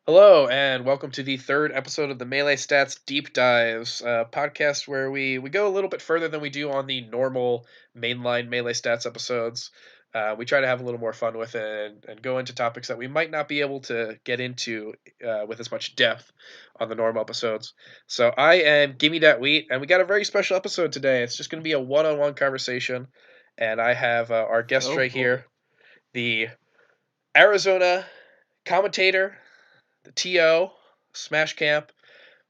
Hello, and welcome to the third episode of the Melee Stats Deep Dives podcast, where we go a little bit further than we do on the normal mainline Melee Stats episodes. We try to have a little more fun with it and go into topics that we might not be able to get into with as much depth on the normal episodes. So I am Gimme That Wheat, and we got a very special episode today. It's just going to be a one-on-one conversation, and I have our guest Oh right boy. here, the Arizona commentator, the TO, Smash Camp,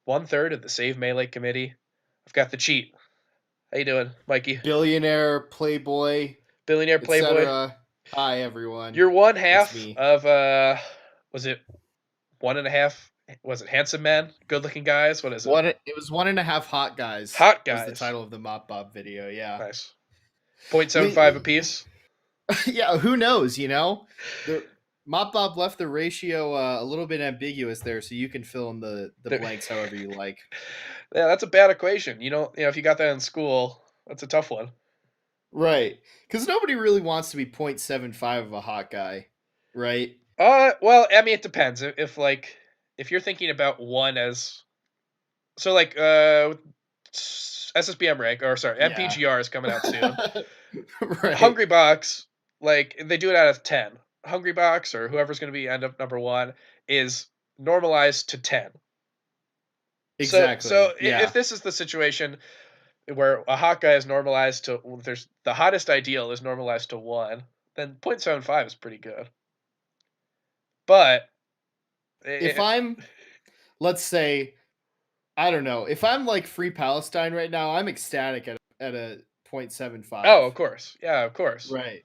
one third of the Save Melee committee. I've got the cheat. How you doing, Mikey? Billionaire, playboy, Billionaire Playboy. etc. Hi everyone. You're one It's half me. of was it one and a half? Was it handsome man, good looking guys? What is it? It was one and a half hot guys Hot was the guys. title of the Mop Bob video. Yeah. Nice. 0.75 We, apiece. yeah, who knows, The Mop Bob left the ratio a little bit ambiguous there, so you can fill in the There- blanks however you like. yeah, that's a bad equation. If you got that in school, that's a tough one. Right. Because nobody really wants to be 0.75 of a hot guy, right? Well, I mean, it depends. If you're thinking about one as so like SSBM rank, or sorry, Yeah. MPGR is coming out soon. Right. Hungry Box, like they do it out of 10. Hungry Box or whoever's going to be end up number one is normalized to 10. So Exactly. if Yeah. this is the situation where a hot guy is normalized to, there's the hottest ideal is normalized to 1, then 0.75 is pretty good. But If it, I'm, let's say, I don't know. If I'm like Free Palestine right now, I'm ecstatic at a oh, 0.75. of course. Yeah, of course. Right.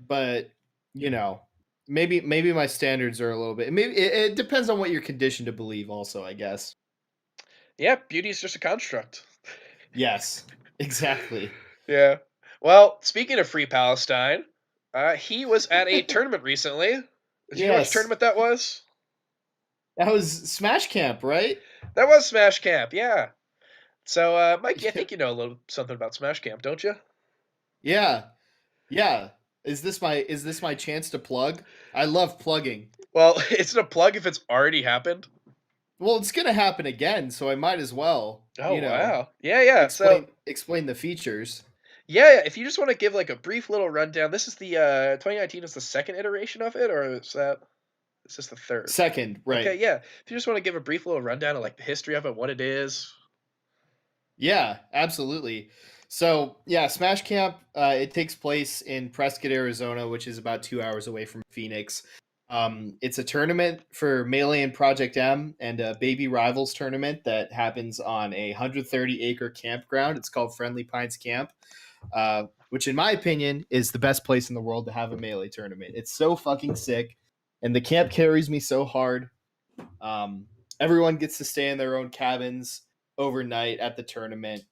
But, you know, maybe my standards are a little bit maybe it depends on what you're conditioned to believe also, I guess. Yeah, beauty is just a construct. Yes. Exactly. Yeah. Well, speaking of Free Palestine, he was at a tournament recently. Do you know which Yes. tournament that was? That was Smash Camp, right? That was Smash Camp, yeah. So, Mikey, I think you know a little something about Smash Camp, don't you? Yeah. Yeah. Is this my chance to plug? I love plugging. Well, it's a plug if it's already happened. Well, it's going to happen again, so I might as well, Oh, wow. Yeah. So, explain the features. yeah. If you just want to give like a brief little rundown, this is the 2019 is the second iteration of it, or is this the third? Second, Okay, right. yeah. If you just want to give a brief little rundown of like the history of it, what it is. Yeah, absolutely. So, yeah, Smash Camp, it takes place in Prescott, Arizona, which is about 2 hours away from Phoenix. It's a tournament for Melee and Project M and a Baby Rivals tournament that happens on a 130-acre campground. It's called Friendly Pines Camp, which, in my opinion, is the best place in the world to have a Melee tournament. It's so fucking sick, and the camp carries me so hard. Um, Everyone gets to stay in their own cabins overnight at the tournament.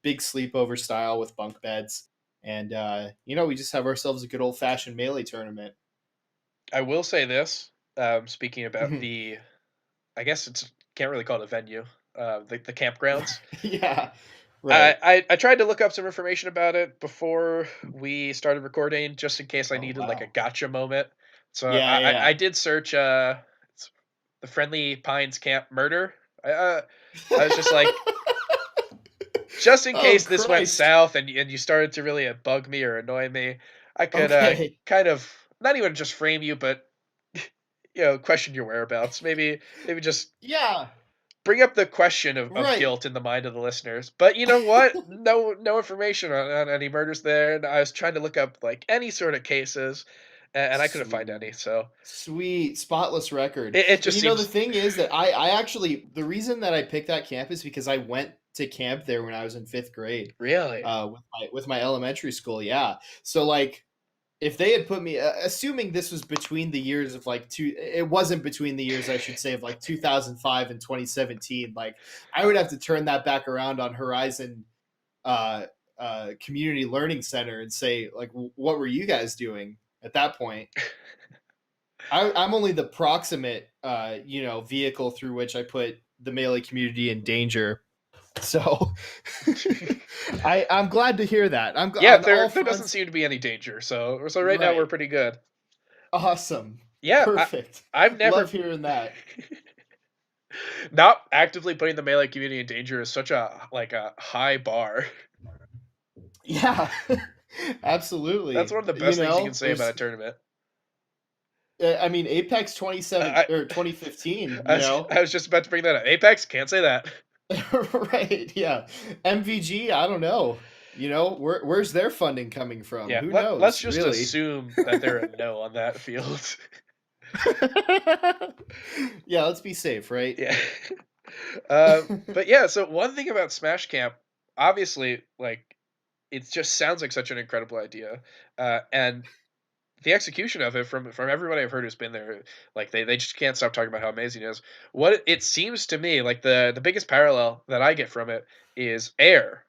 Big sleepover style with bunk beds. And, we just have ourselves a good old fashioned Melee tournament. I will say this. Speaking about I guess it's can't really call it a venue. The campgrounds. Yeah, I, right. I I tried to look up some information about it before we started recording, just in case I Oh, needed like a wow. gotcha moment. So Yeah, I yeah, did search it's the Friendly Pines Camp murder. I was just yeah. like, just in Oh, case this went Christ. south and you started to really bug me or annoy me, I could Okay. kind of not even just frame you, but question your whereabouts. Maybe just Yeah, bring up the question of right. guilt in the mind of the listeners. But you know what? No information on any murders there. And I was trying to look up like any sort of cases, and I couldn't find Sweet. any. So Sweet, spotless record. it And just the seems thing is that I actually, the reason that I picked that camp is because I went to camp there when I was in fifth grade, really. with my elementary school. Yeah, so like if they had put me, assuming this was between the years of like it wasn't between the years I should say of like 2005 and 2017. Like I would have to turn that back around on Horizon uh, Community Learning Center and say like, what were you guys doing at that point? I'm only the proximate, vehicle through which I put the Melee community in danger. So, I'm glad to hear that. Yeah, On there all there doesn't fronts. seem to be any danger. So right now we're Right. pretty good. Awesome. Yeah, Perfect. I've never Love hearing that. not actively putting the Melee community in danger is such a like a high bar. Yeah, That's absolutely. one of the You best things you can know, say about there's a tournament. I mean Apex 27 I or 2015, I you was, know. I was just about to bring that up. Apex, can't say that. Right, yeah. MVG, I don't know. You know, where's their funding coming from? Yeah, Who let's knows, just really? assume that they're a no on that field. Yeah, let's be safe, right? Yeah. But yeah, so one thing about Smash Camp, obviously, like it just sounds like such an incredible idea, and the execution of it from everybody I've heard who's been there, like they just can't stop talking about how amazing it is. What it seems to me like the biggest parallel that I get from it is Air.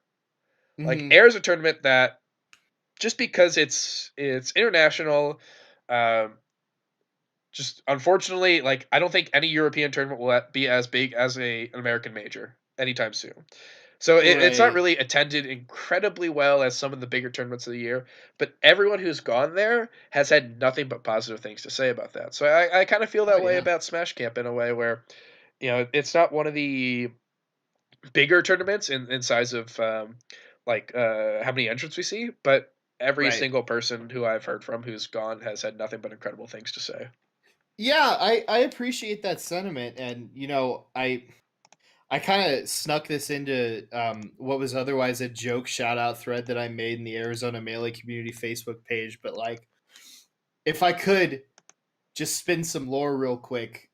Like Mhm. Air is a tournament that just because it's international, um, just unfortunately, like I don't think any European tournament will be as big as an American major anytime soon. So it's not Right. really attended incredibly well as some of the bigger tournaments of the year, but everyone who's gone there has had nothing but positive things to say about that. So I kind of feel Oh that way yeah. about Smash Camp in a way where, it's not one of the bigger tournaments in size of how many entrants we see, but every Right. single person who I've heard from who's gone has had nothing but incredible things to say. Yeah, I appreciate that sentiment, and you know, I kind of snuck this into what was otherwise a joke shout out thread that I made in the Arizona Melee community Facebook page. But like, if I could just spin some lore real quick,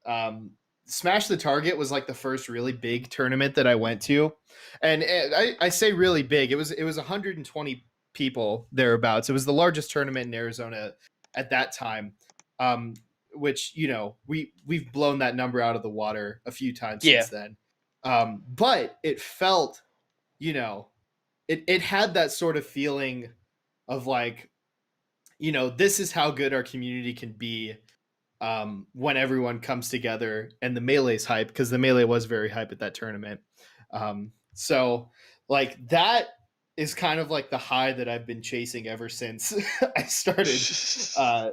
Smash the Target was like the first really big tournament that I went to, and I say really big. It was 120 people thereabouts. It was the largest tournament in Arizona at that time. Um, which you know we've blown that number out of the water a few times Yeah. since then. But it felt, you know, it had that sort of feeling of like, you know, this is how good our community can be when everyone comes together, and the Melee's hype, because the Melee was very hype at that tournament. So like that is kind of like the high that I've been chasing ever since I started uh,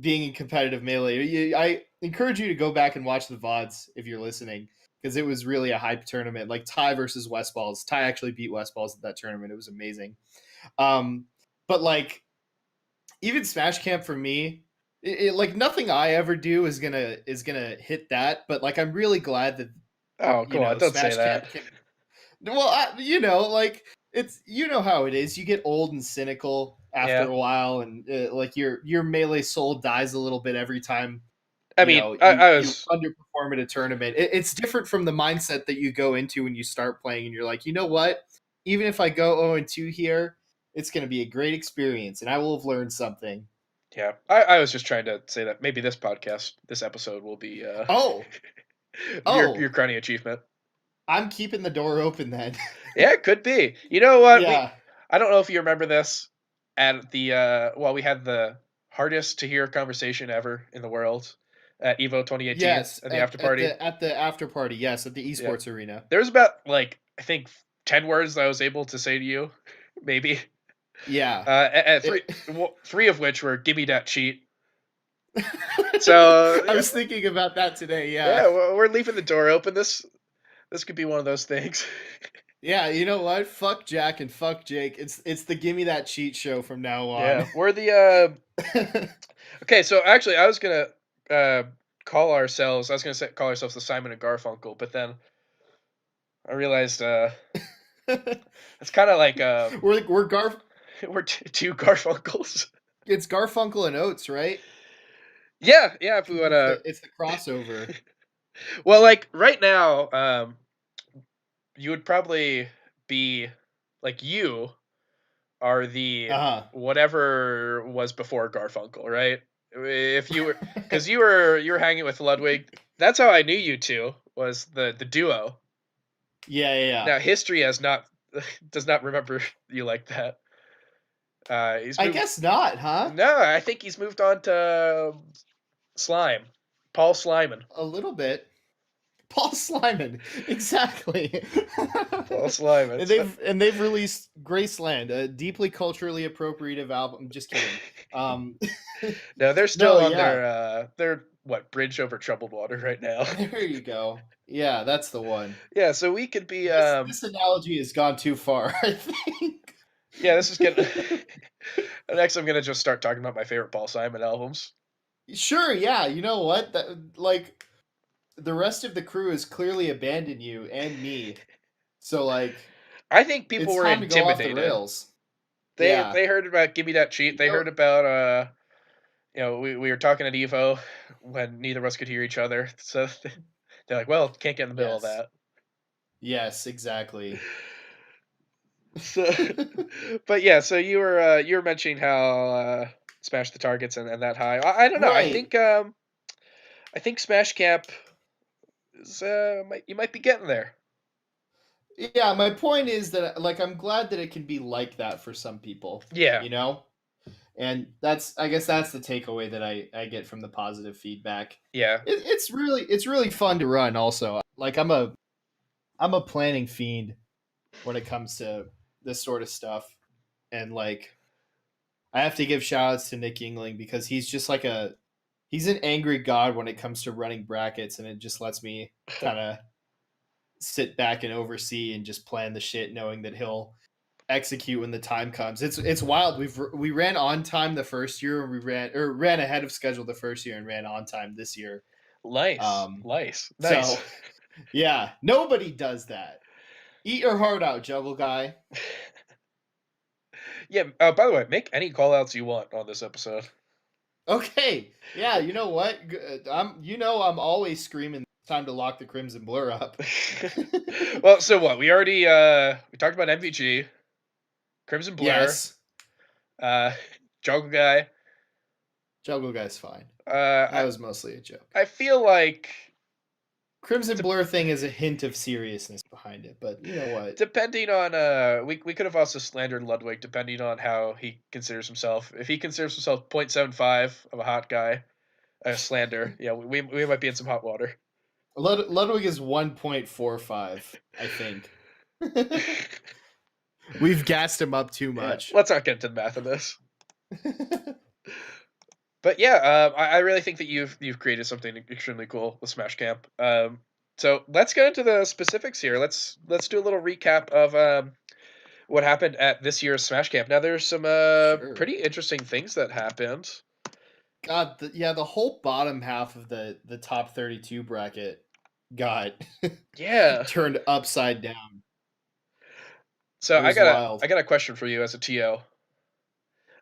being in competitive Melee. I encourage you to go back and watch the VODs if you're listening, because it was really a hype tournament. Like Ty versus Westballs. Ty actually beat Westballs at that tournament. It was amazing. Um, but like even Smash Camp for me, like nothing I ever do is gonna hit that. But like I'm really glad that Oh, you come on, know don't say Smash that. Camp can. Well, you know, like it's you know how it is. You get old and cynical after Yeah. a while, and like your melee soul dies a little bit every time I you mean, know I, you I you was underperform at a tournament. It's different from the mindset that you go into when you start playing, and you're like, you know what? Even if I go 0-2 here, it's going to be a great experience, and I will have learned something. yeah, I was just trying to say that maybe this episode will be Oh, your oh, crowning achievement. I'm keeping the door open then. Yeah, it could be. You know what? Yeah. I don't know if you remember this at the we had the hardest to hear conversation ever in the world at Evo 2018 Yes, at the after party. at the after party. Yes, at the Yeah. esports arena. There's about like I think 10 words that I was able to say to you, maybe. Yeah. Three three of which were "Give me that cheat." So I was thinking about that today. Yeah. yeah, we're leaving the door open. This could be one of those things. Yeah, you know what? Fuck Jack and fuck Jake. It's the gimme that cheat show from now on. Yeah, we're the okay. So actually, I was gonna uh call ourselves. I was gonna say call ourselves the Simon and Garfunkel, but then I realized it's kind of like we're Garf we're two Garfunkels. it's Garfunkel and Oates, right? Yeah, yeah. If we 'Cause wanna, it's the crossover. well, like right now, you would probably be like you are the Uh-huh. whatever was before Garfunkel, right? If you were, because you were hanging with Ludwig. That's how I knew you two was the duo. Yeah, yeah, yeah. Now history has not does not remember you like that. He's I moved. guess not, huh? No, I think he's moved on to Slime, Paul Slyman. A little bit. Paul Slyman, exactly. Paul Slyman. And they've released Graceland, a deeply culturally appropriative album. Just kidding. No, they're still No, on yeah. their what, bridge over troubled water right now. There you go. Yeah, that's the one. Yeah, so we could be This analogy has gone too far, I think. yeah, this is getting next I'm gonna just start talking about my favorite Paul Simon albums. Sure, yeah. You know what? Like the rest of the crew has clearly abandoned you and me. So like I think people it's were time to go off the intimidated. rails. They Yeah. they heard about Give Me That Cheat. They No, heard about we were talking at Evo when neither of us could hear each other. So they're like, well, can't get in the middle of yes. that. Yes, exactly. So but yeah, so you were mentioning how Smash the Targets and that high. I don't know. Right. I think Smash Camp is you might be getting there. Yeah, my point is that like I'm glad that it can be like that for some people, Yeah. you know? And that's I guess that's the takeaway that I get from the positive feedback. Yeah. It's really fun to run also. Like I'm a planning fiend when it comes to this sort of stuff. And like I have to give shout outs to Nick Yingling because he's just like he's an angry god when it comes to running brackets, and it just lets me kind of sit back and oversee and just plan the shit knowing that he'll execute when the time comes. It's wild. We ran on time the first year, and we ran ahead of schedule the first year and ran on time this year. Nice. Um Nice. so Nice. yeah, nobody does that. Eat your heart out, Juggle Guy. Yeah, by the way, make any call outs you want on this episode. Okay. Yeah, you know what? I'm always screaming it's time to lock the Crimson Blur up. Well, so what? We already we talked about MVG, Crimson Blur, Yes. uh Jungle Guy. Juggle Guy's fine. Uh That was mostly a joke. I feel like Crimson Blur thing is a hint of seriousness behind it, but you know what? depending on we could have also slandered Ludwig depending on how he considers himself. If he considers himself 0.75 of a hot guy, slander. Yeah, we might be in some hot water. Ludwig is 1.45, I think. We've gassed him up too Yeah, much. let's not get into the math of this. But yeah, I really think that you've created something extremely cool with Smash Camp. So let's get into the specifics here. Let's do a little recap of what happened at this year's Smash Camp. Now there's some Sure. pretty interesting things that happened. God, the whole bottom half of the top 32 bracket got Yeah. turned upside down. So It was wild. I got a question for you as a TO.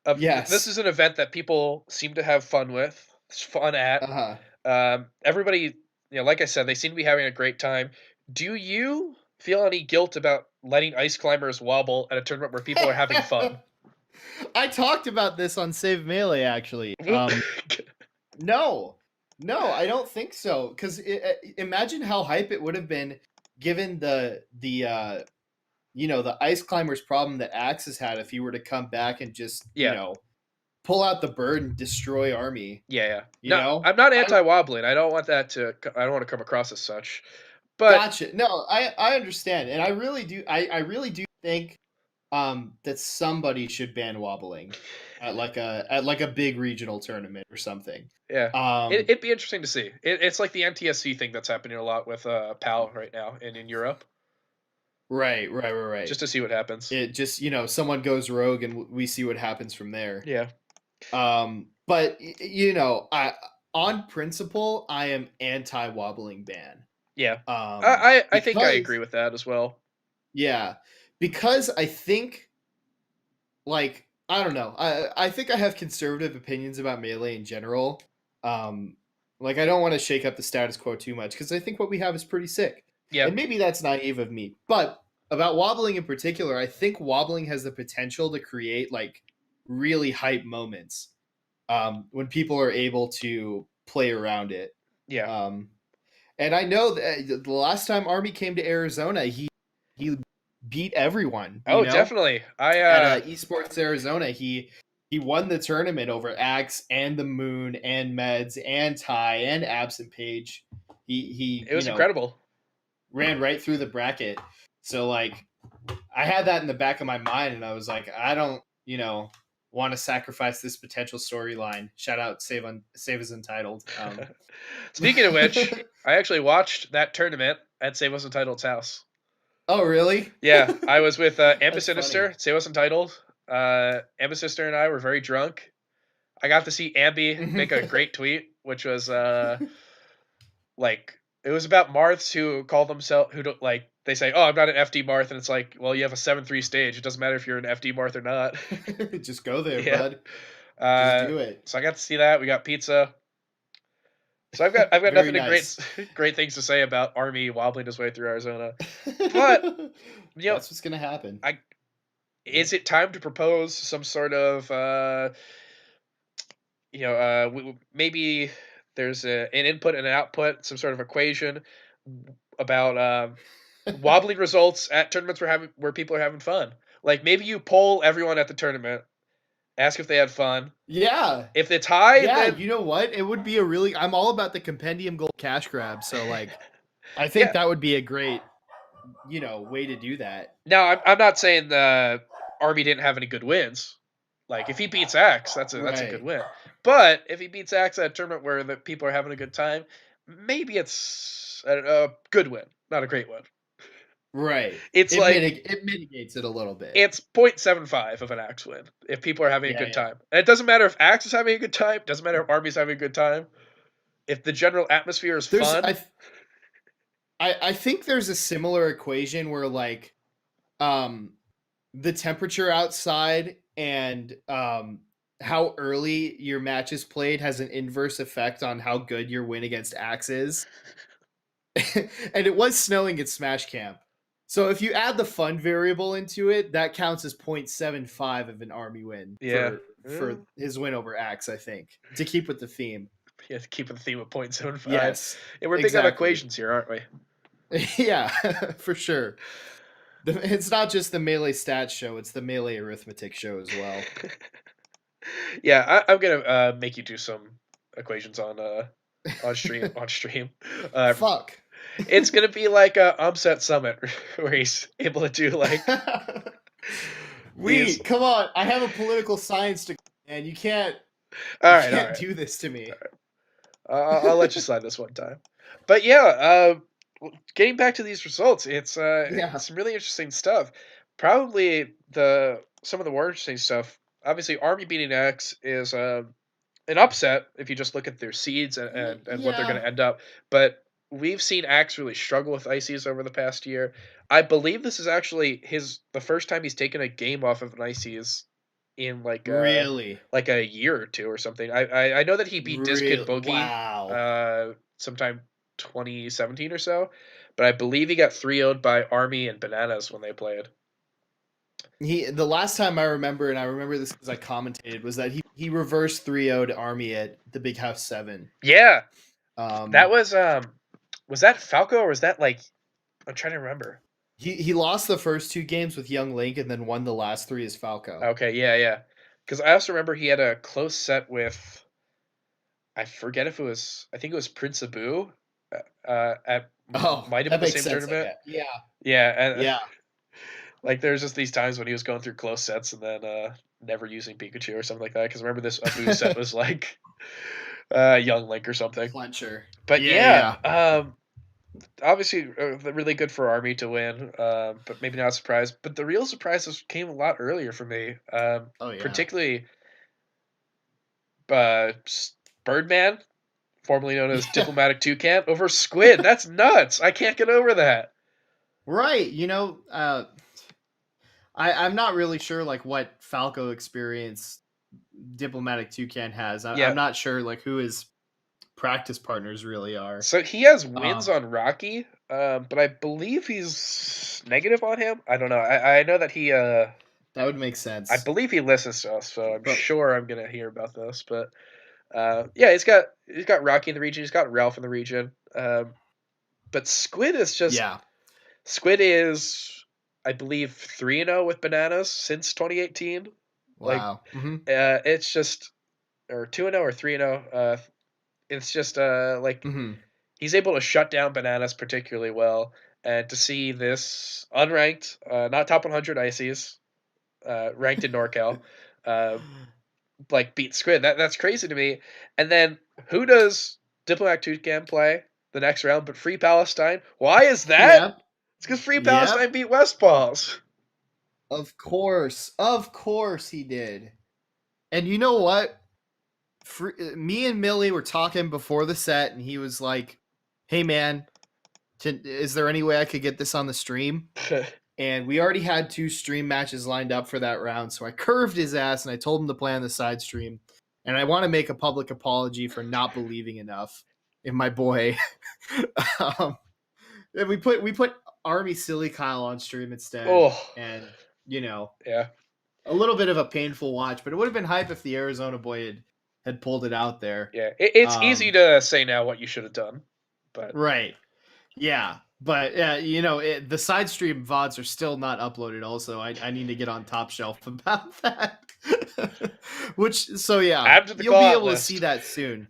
This Yes. is an event that people seem to have fun with. It's fun at. Uh-huh. Everybody, like I said, they seem to be having a great time. Do you feel any guilt about letting ice climbers wobble at a tournament where people are having fun? I talked about this on Save Melee actually. No, I don't think so. Because imagine how hype it would have been given the ice climbers problem that Axe has had if he were to come back and just Yeah. pull out the bird and destroy Army. Yeah. You No, know, I'm not anti-wobbling. I don't want that to. I don't want to come across as such. But gotcha. No, I understand, and I really do. I really do think that somebody should ban wobbling at like a big regional tournament or something. yeah, Um, it'd be interesting to see. It's like the NTSC thing that's happening a lot with PAL right now and in Europe, right. just to see what happens. It just someone goes rogue and we see what happens from there. Yeah. But I on principle I am anti wobbling ban. Yeah. Um, I think I because agree with that as well. yeah, because I think like I don't know. I think I have conservative opinions about Melee in general. Like I don't want to shake up the status quo too much because I think what we have is pretty sick. Yeah. And maybe that's naive of me. But about wobbling in particular, I think wobbling has the potential to create like really hype moments when people are able to play around it. Yeah. And I know that the last time Army came to Arizona, he beat everyone. Oh, definitely. At Esports Arizona, he won the tournament over Axe and the Moon and Meds and Ty and Absent Page. He it was incredible. ran right through the bracket. So like I had that in the back of my mind, and I was like, I don't, want to sacrifice this potential storyline. Shout out Save as Untitled. Speaking of which, I actually watched that tournament at Save Us Untitled's house. Oh, really? Yeah, I was with Amba That's funny. Sinister, Save Us Untitled. Amba Sister and I were very drunk. I got to see Ambi make a great tweet, which was like it was about Marths who call themselves who don't like they say, "Oh, I'm not an FD Marth," and it's like, well, you have a 7-3 stage. It doesn't matter if you're an FD Marth or not. Just go there, Yeah. bud. Just do it. So I got to see that. We got pizza. So I've got Very nothing to nice. great things to say about Army wobbling his way through Arizona. But you know, That's what's gonna happen. is it time to propose some sort of maybe there's an input and an output, some sort of equation about wobbling results at tournaments where people are having fun. Like maybe you poll everyone at the tournament, ask if they had fun. Yeah. If it's high, Yeah, then you know what? It would be I'm all about the compendium gold cash grab. So like I think yeah. that would be a great, way to do that. Now I'm not saying the Army didn't have any good wins. Like if he beats Axe, that's a good Right. win. But if he beats Axe at a tournament where the people are having a good time, maybe it's a good win, not a great win. Right. It's like It mitigates it a little bit. it's 0.75 of an Axe win if people are having a Yeah, good yeah. time. And it doesn't matter if Axe is having a good time, doesn't matter if Army's having a good time. If the general atmosphere is There's fun, I think there's a similar equation where like the temperature outside and how early your match is played has an inverse effect on how good your win against Axe is. And it was snowing at Smash Camp. So if you add the fun variable into it, that counts as 0.75 of an Army win yeah. for his win over Axe, I think, to keep with the theme. Yeah, keeping the theme of 0.75. Yes, Yeah, we're big on exactly. equations here, aren't we? Yeah, for sure. It's not just the Melee stats show; it's the Melee arithmetic show as well. Yeah, I'm gonna make you do some equations on stream on stream. Fuck. It's gonna be like a Umset Summit where he's able to do like these. Come on! I have a political science degree, and you can't. All You right, all can't right. do this to me. I'll let you slide this one time. But yeah, getting back to these results, it's Yeah. some really interesting stuff. Probably some of the more interesting stuff. Obviously, Army beating X is an upset if you just look at their seeds and what they're going Yeah. to end up. But we've seen Axe really struggle with Ices over the past year. I believe this is actually the first time he's taken a game off of an Ices in Really. like a year or two or something. I know that he beat Dizkid Really. Boogie Wow. sometime 2017 or so, but I believe he got 3-0'd by Army and Bananas when they played. The last time I remember, and I remember this because I commentated, was that he reversed 3-0 to Army at the Big House 7. Yeah, that Um, was that Falco or was that like I'm trying to remember. he lost the first 2 games with Young Link and then won the last 3 as Falco. Okay, yeah. Because I also remember he had a close set with I forget if it was I think it was Prince Abu at Oh, might have been that the makes same sense. tournament. Yeah. Yeah, and Yeah. like there's just these times when he was going through close sets and then never using Pikachu or something like that. Because remember this Abu set was like Young Link or something. Clencher. But Yeah. obviously really good for Army to win, but maybe not a surprise. But the real surprises came a lot earlier for me, Oh yeah. particularly Birdman, formerly known as Diplomatic Toucan, over Squid. That's nuts. I can't get over that. Right. I'm not really sure like what Falco experience Diplomatic Toucan has. Yeah. I'm not sure like who his practice partners really are. So he has wins on Rocky, but I believe he's negative on him. I don't know. I know that he that would make sense. I believe he listens to us, so I'm sure I'm gonna hear about this. But yeah, he's got Rocky in the region. He's got Ralph in the region. But Squid is just Squid is I believe 3-0 with Bananas since 2018. Wow. Like it's just or 2-0 or 3-0. It's just like he's able to shut down Bananas particularly well. and to see this unranked, not top 100 ICs, ranked in NorCal, uh, like beat Squid. That's crazy to me. And then who does Diplomatic Toucan play the next round but Free Palestine? Why is that? Yep. It's because Free Yep. Palestine beat Westballs. Of course. Of course he did. And you know what? Me and Millie were talking before the set, and he was like, "Hey, man, is there any way I could get this on the stream?" And we already had 2 stream matches lined up for that round, so I curved his ass and I told him to play on the side stream. And I want to make a public apology for not believing enough in my boy. And we put Army Silly Kyle on stream instead, Oh, and you know, yeah. a little bit of a painful watch, but it would have been hype if the Arizona boy had pulled it out there. Yeah. It's easy to say now what you should have done, but Right. Yeah. But the side stream VODs are still not uploaded. Also, I need to get on Top Shelf about that. add to the you'll be call able list. to see that soon.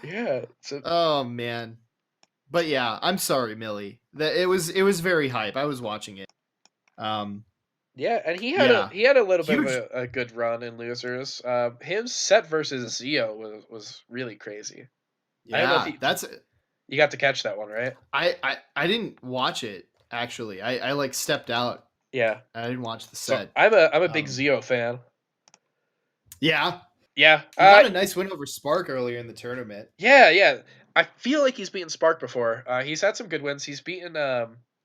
Yeah. Oh man. But yeah, I'm sorry, Millie. That it was very hype. I was watching it. Yeah, and he had Yeah. a little bit of Huge. a good run in losers. Him set versus Zio was really crazy. I don't know if Yeah, you got to catch that one, right? I didn't watch it actually. I like stepped out. Yeah. I didn't watch the So set. I'm a big Zio fan. Yeah. Yeah. He got a nice win over Spark earlier in the tournament. Yeah. I feel like he's beaten Spark before. He's had some good wins. He's beaten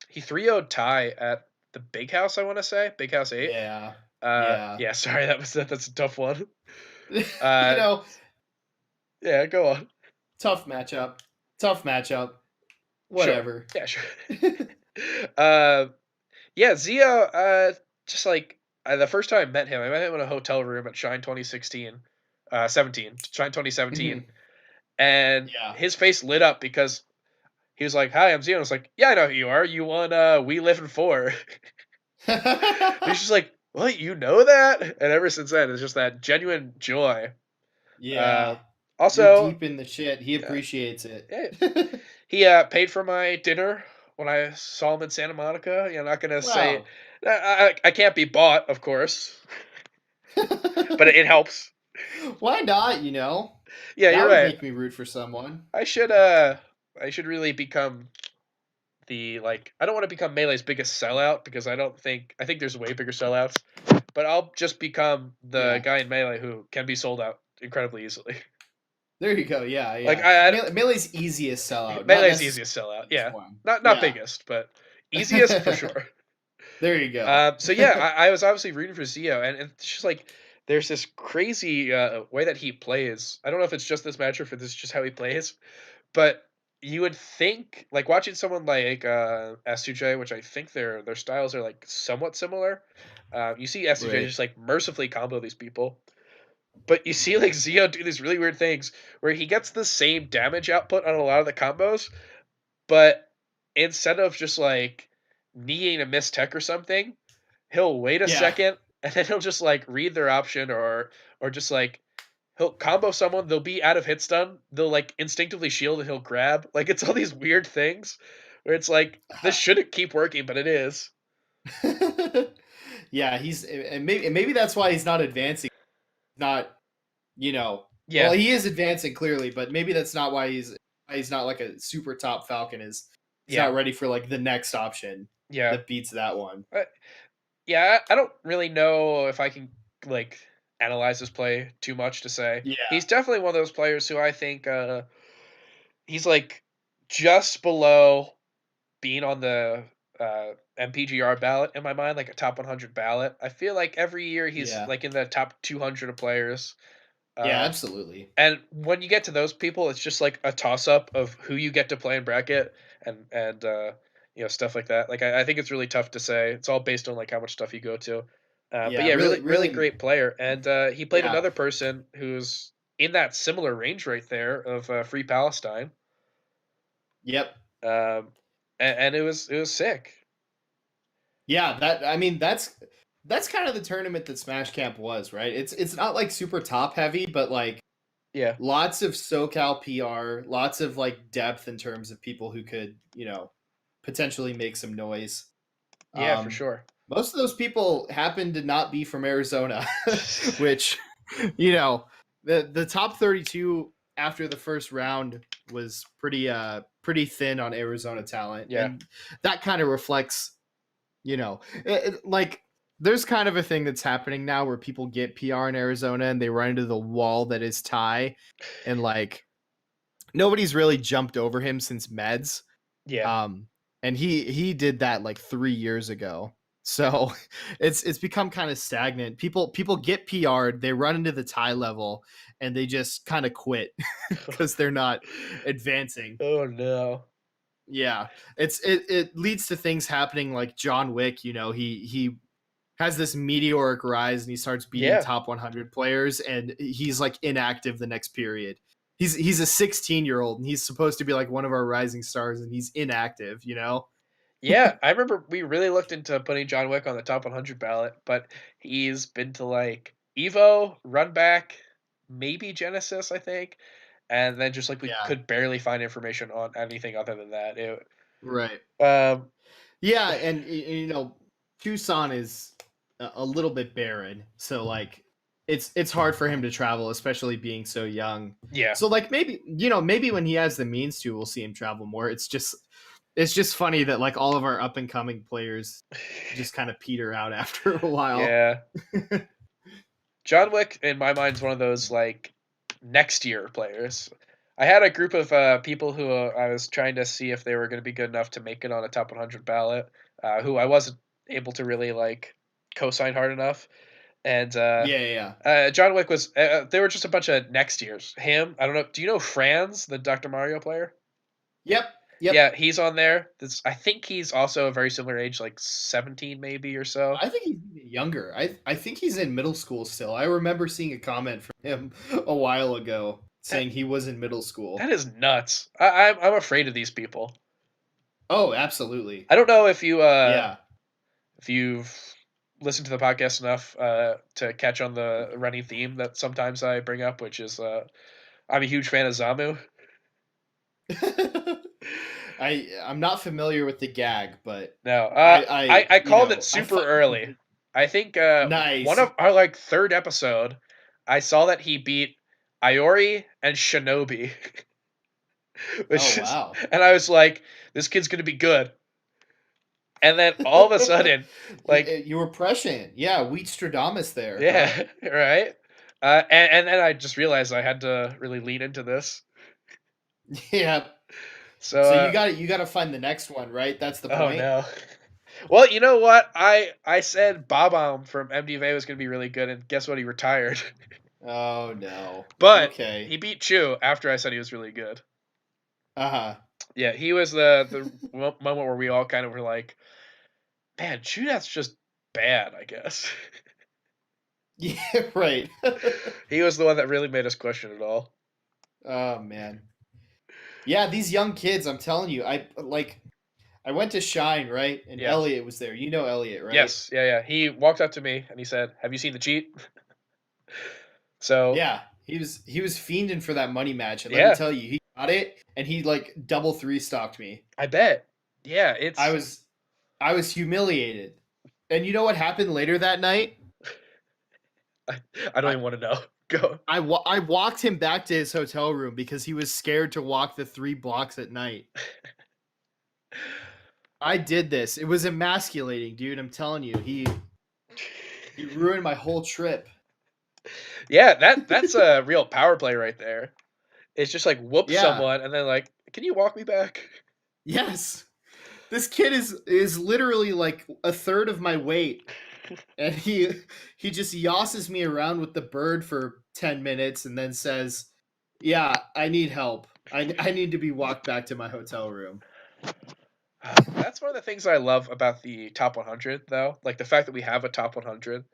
he 3-0'd Ty at the Big House, I want to say. Big House 8. Yeah. Yeah, sorry, that's a tough one. Yeah, go on. tough matchup. Whatever. Sure. Yeah, sure. Yeah, Zio, just like the first time I met him in a hotel room at Shine 2016, 17, Shine 2017, Mhm. and Yeah. his face lit up because he was like, "Hi, I'm Zio." And I was like, "Yeah, I know who you are. You won We Live in 4." And he's just like, "What? You know that?" And ever since then, it's just that genuine joy. Yeah. Also, You're deep in the shit. He appreciates it. yeah, he paid for my dinner when I saw him in Santa Monica. I'm not gonna say Wow. I can't be bought, of course, but it helps. Why not, Yeah, That you're would right. make me root for someone. I should really become the I don't want to become Melee's biggest sellout because I think there's way bigger sellouts, but I'll just become the Yeah. guy in Melee who can be sold out incredibly easily. There you go. Yeah, Like yeah. Melee's easiest sellout. Not Melee's necessarily easiest sellout. this Yeah, one. not Yeah. biggest, but easiest for sure. There you go. So yeah, I was obviously rooting for Zio, and it's just like there's this crazy way that he plays. I don't know if it's just this match or if it's just how he plays, but you would think like watching someone like S2J, which I think their styles are like somewhat similar. You see S2J Right. just like mercifully combo these people, but you see like Zio do these really weird things where he gets the same damage output on a lot of the combos, but instead of just like needing a miss tech or something, he'll wait a Yeah. second and then he'll just like read their option or just like he'll combo someone, they'll be out of hit stun, they'll like instinctively shield and he'll grab. Like it's all these weird things where it's like this shouldn't keep working, but it is. Yeah, and maybe that's why he's not advancing. Not, Yeah. well, he is advancing clearly, but maybe that's not why he's not like a super top Falcon is. He's Yeah. not ready for like the next option Yeah. that beats that one. Yeah, I don't really know if I can like analyze his play too much to say. Yeah. He's definitely one of those players who I think he's like just below being on the MPGR ballot in my mind, like a top 100 ballot. I feel like every year he's Yeah. like in the top 200 of players. Yeah, absolutely. And when you get to those people, it's just like a toss up of who you get to play in bracket and stuff like that. Like I think it's really tough to say. It's all based on like how much stuff you go to. But Yeah, yeah, really, really really. great player. And he played Yeah. another person who's in that similar range right there of Free Palestine. Yep. And it was sick. Yeah, that's kind of the tournament that Smash Camp was, right? It's not like super top heavy, but like Yeah. Lots of SoCal PR, lots of like depth in terms of people who could, potentially make some noise. Yeah, for Um, sure. Most of those people happen to not be from Arizona, which, you know, the top 32 after the first round was pretty thin on Arizona talent, Yeah. and that kind of reflects, like there's kind of a thing that's happening now where people get PR in Arizona and they run into the wall that is Ty, and like nobody's really jumped over him since Meds. Yeah. Um, and he did that like 3 years ago. So it's become kind of stagnant. People get PR'd, they run into the tie level, and they just kind of quit because they're not advancing. Oh no. Yeah, it leads to things happening like John Wick. He has this meteoric rise and he starts beating Yeah. top 100 players, and he's like inactive the next period. He's a 16-year-old and he's supposed to be like one of our rising stars, and he's inactive. Yeah, I remember we really looked into putting John Wick on the top 100 ballot, but he's been to like Evo, Run Back, maybe Genesis, I think, and then just like we Yeah. could barely find information on anything other than that. Right. Um, Yeah, and Tucson is a little bit barren, so like it's hard for him to travel, especially being so young. yeah, So like maybe when he has the means to, we'll see him travel more. It's just funny that like all of our up and coming players just kind of peter out after a while. yeah. John Wick, in my mind, is one of those like next year players. I had a group of people who I was trying to see if they were going to be good enough to make it on a top 100 ballot, who I wasn't able to really like co-sign hard enough. And Yeah, yeah, yeah. John Wick was. They were just a bunch of next years. Him, I don't know. Do you know Franz, the Dr. Mario player? Yep, yep. Yeah, he's on there. I think he's also a very similar age, like 17 maybe or so. I think he's even younger. I think he's in middle school still. I remember seeing a comment from him a while ago That, saying he was in middle school. that is nuts. I'm afraid of these people. Oh, absolutely. I don't know Yeah. if you've listened to the podcast enough to catch on the running theme that sometimes I bring up, which is I'm a huge fan of Zamu. I'm not familiar with the gag, but No, I I called it I super find early. I think one nice. of our like third episode, I saw that he beat Iori and Shinobi, Oh which is, wow. and I was like, this kid's gonna be good. And then all of a sudden, like, You were prescient. Yeah, Wheat Stradamus there, huh? yeah, right. And then I just realized I had to really lean into this. Yeah. So, So you got to find the next one, right? That's the oh point. no. Well, you know what? I said Bob-omb from MDV was going to be really good, and guess what? He retired. Oh no. But Okay. he beat Chu after I said he was really good. Uh-huh. Yeah, he was the moment where we all kind of were like, man, Chu that's just bad, I guess. Yeah, right. He was the one that really made us question it all. Oh man. Yeah, these young kids, I'm telling you, I went to Shine, right? And Yeah. Elliot was there. You know Elliot, right? Yes. Yeah. Yeah. He walked up to me and he said, "Have you seen the cheat?" So Yeah. He was fiending for that money match, and let me yeah, tell you, he got it and he like double three stocked me. I bet. Yeah, I it's. was I was humiliated. And you know what happened later that night? I, I don't I even want to know. Go. I walked him back to his hotel room because he was scared to walk the 3 blocks at night. I did this. It was emasculating, dude. I'm telling you. He ruined my whole trip. Yeah, that's a real power play right there. It's just like whoop Yeah. someone and then like, can you walk me back? Yes. This kid is literally like a third of my weight, and he just yosses me around with the bird for 10 minutes and then says, "Yeah, I need help. I need to be walked back to my hotel room." That's one of the things I love about the top 100, though. Like the fact that we have a top 100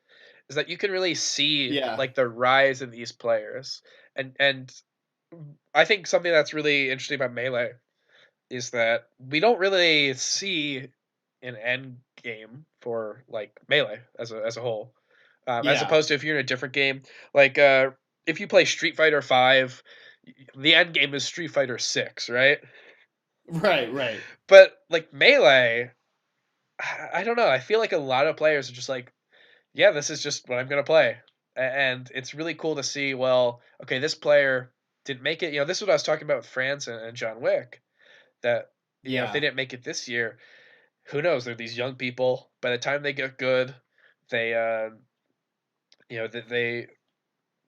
is that you can really see Yeah. like the rise of these players, and I think something that's really interesting about Melee is that we don't really see an end game for like Melee as a whole, as Yeah. opposed to if you're in a different game, like if you play Street Fighter 5, the end game is Street Fighter 6, right? Right, right. But like Melee, I don't know. I feel like a lot of players are just like, yeah, this is just what I'm gonna play, and it's really cool to see. Well, okay, this player didn't make it. This is what I was talking about with France and John Wick. That if they Yeah. didn't make it this year, who knows? They're these young people. By the time they get good, they that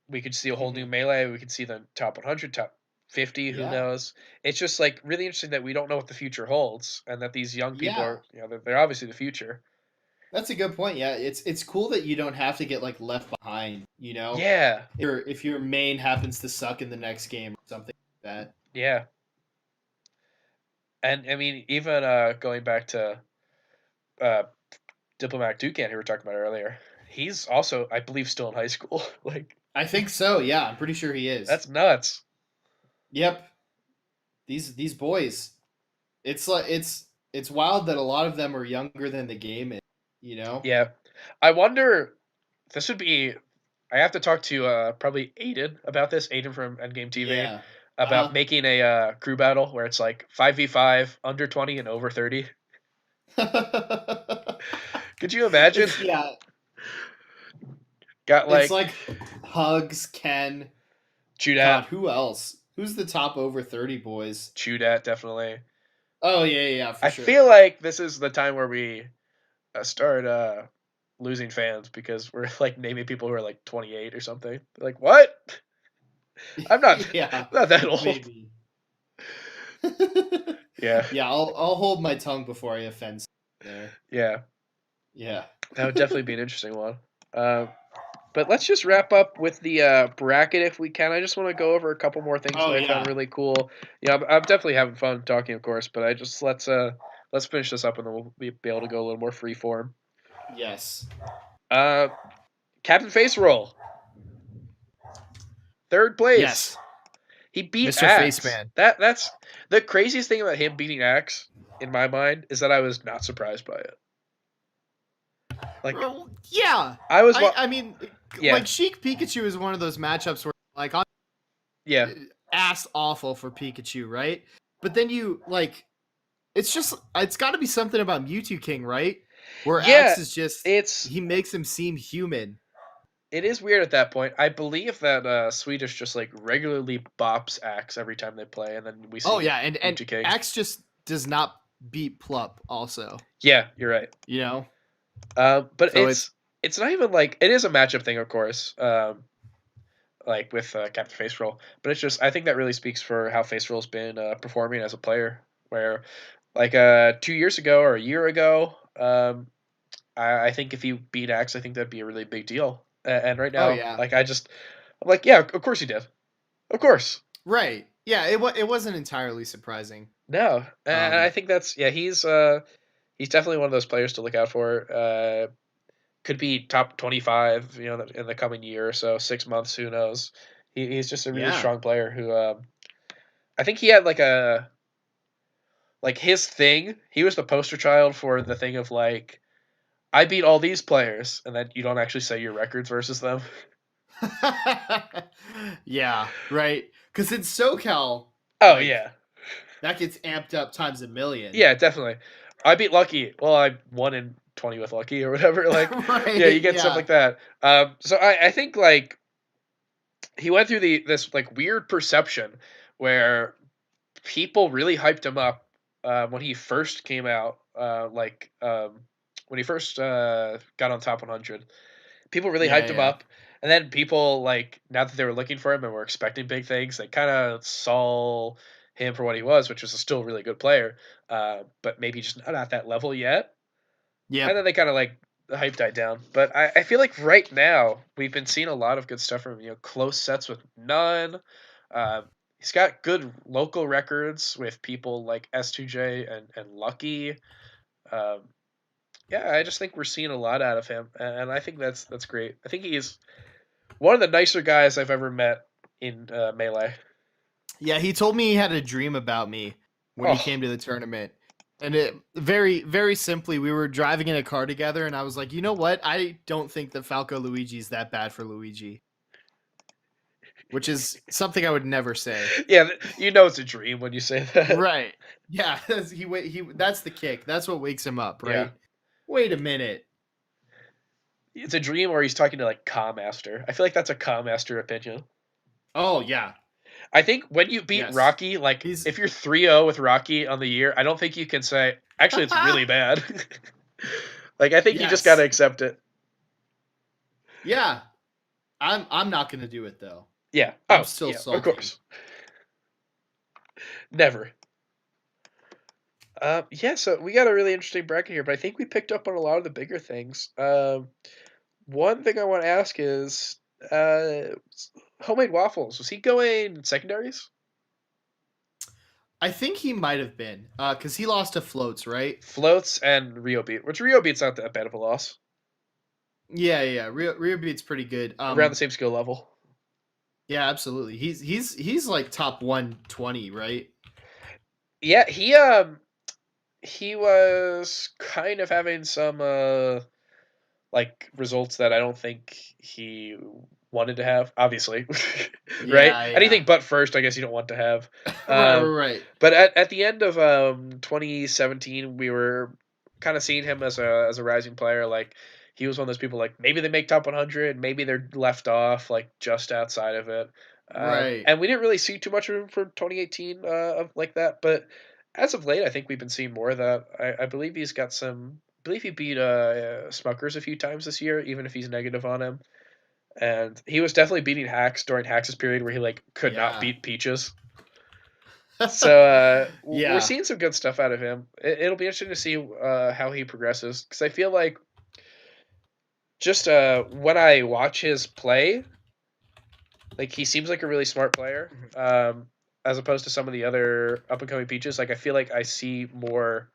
we could see a whole new Hmm. Melee. We could see the top 100, top 50. Who Yeah. knows? It's just like really interesting that we don't know what the future holds, and that these young people Yeah. are, they're obviously the future. That's a good point. Yeah, it's cool that you don't have to get like left behind, you know? Yeah, If your main happens to suck in the next game or something like that. yeah, and I mean even going back to uh, Diplomatic Dukan, who we were talking about earlier. He's also, I believe, still in high school. Like I think so. Yeah, I'm pretty sure he is. that's nuts. Yep. These boys. It's like it's wild that a lot of them are younger than the game is, you know? Yeah, I wonder. This would be. I have to talk to probably Aiden about this. Aiden from Endgame TV Yeah. about Uh-huh. making a crew battle where it's like 5v5, under 20 and over 30. Could you imagine? It's yeah, Got it's like like Hugs, Ken, Shoot God, at, who else? Who's the top over 30 boys? shoot at, definitely. Oh yeah, yeah, yeah, for I sure. feel like this is the time where we start losing fans because we're like naming people who are like 28 or something. They're like, what? I'm not, Yeah, I'm not that old. maybe. Yeah, Yeah, I'll hold my tongue before I offend someone there. yeah, Yeah. that would definitely be an interesting one. Um, but let's just wrap up with the bracket if we can. I just want to go over a couple more things Oh that I found yeah. really cool. I'm definitely having fun talking, of course, but I just let's finish this up and then we'll be able to go a little more free form. Yes. Uh, Captain Face Roll, third place. Yes. He beat Mr. Axe. Faceman. That's the craziest thing about him beating Axe in my mind is that I was not surprised by it. Like Well, yeah. I was, I mean, yeah, like Sheik Pikachu is one of those matchups where like I'm yeah, ass awful for Pikachu, right? But then you like it's got to be something about Mewtwo King, right? Where yeah. Axe is just It's he makes him seem human. it is weird at that point. I believe that Swedish just like regularly bops Axe every time they play, and then we see Oh yeah, and Mewtwo King. Axe just does not beat Plup also, Yeah, you're right. you know? But So it's not even like it is a matchup thing, of course. Like with Captain Face Roll, but it's just I think that really speaks for how Face Roll's been performing as a player. Where like 2 years ago or a year ago, I think if you beat Axe, I think that'd be a really big deal. And right oh now, yeah. like I'm like, yeah, of course you did, of course. Right. Yeah, it wasn't entirely surprising. No, and I Um think that's he's definitely one of those players to look out for. Could be top 25, in the coming year or so, 6 months, who knows? He's just a really yeah. strong player who I think he had like his thing. He was the poster child for the thing of like I beat all these players, and then you don't actually say your records versus them. Yeah, right. Cuz in SoCal, Oh like yeah, that gets amped up times a million. yeah, definitely. I beat Lucky. Well, I won in 20 with Lucky or whatever. Like, yeah, you Right. get stuff Yeah. like that. So I think like he went through this like weird perception where people really hyped him up when he first came out. When he first got on top 100, people really Yeah, hyped him yeah. up, and then people like now that they were looking for him and were expecting big things, they kind of saw him for what he was, which was a still really good player, but maybe just not at that level yet. And Yep. then they kind of like the hype died down. But I feel like right now we've been seeing a lot of good stuff from him. Close sets with none. He's got good local records with people like S2J and Lucky. Um, yeah, I just think we're seeing a lot out of him, and I think that's great. I think he's one of the nicer guys I've ever met in Melee. Yeah, he told me he had a dream about me when he Oh, came to the tournament. And it very, very simply, we were driving in a car together, and I was like, you know what? I don't think that Falco Luigi is that bad for Luigi. which is something I would never say. Yeah, it's a dream when you say that. Right. Yeah, that's the kick. That's what wakes him up, Yeah. right? Wait a minute. It's a dream, or he's talking to like Master. I feel like that's a Master opinion. Oh, yeah. I think when you beat Yes. Rocky, like He's if you're 3-0 with Rocky on the year, I don't think you can say, actually, it's really bad. Like I think you just got to Yes. accept it. Yeah. I'm not going to do it though. Yeah. I'm still Of salty. course. Never. Yeah, so we got a really interesting bracket here, but I think we picked up on a lot of the bigger things. One thing I want to ask is, homemade waffles. Was he going secondaries? I think he might have been, because he lost to Floats, right? Floats and Rio Beat, which Rio Beat's not that bad of a loss. Yeah. Rio Beat's pretty good. Around the same skill level. Yeah, absolutely. He's like top 120, right? Yeah, he was kind of having some like results that I don't think he wanted to have, obviously. Right? Yeah. Anything but first, I guess you don't want to have. Right. But at the end of 2017, we were kind of seeing him as a rising player. Like he was one of those people like maybe they make top 100, maybe they're left off like just outside of it. Right. And we didn't really see too much of him for 2018 of like that, but as of late, I think we've been seeing more of that. I believe he's got some. I believe he beat Smuckers a few times this year, even if he's negative on him. And he was definitely beating Hacks during Hacks' period where he like could not beat Peaches. So we're Yeah. seeing some good stuff out of him. It'll be interesting to see how he progresses because I feel like just when I watch his play, like he seems like a really smart player. As opposed to some of the other up and coming Peaches, like I feel like I see more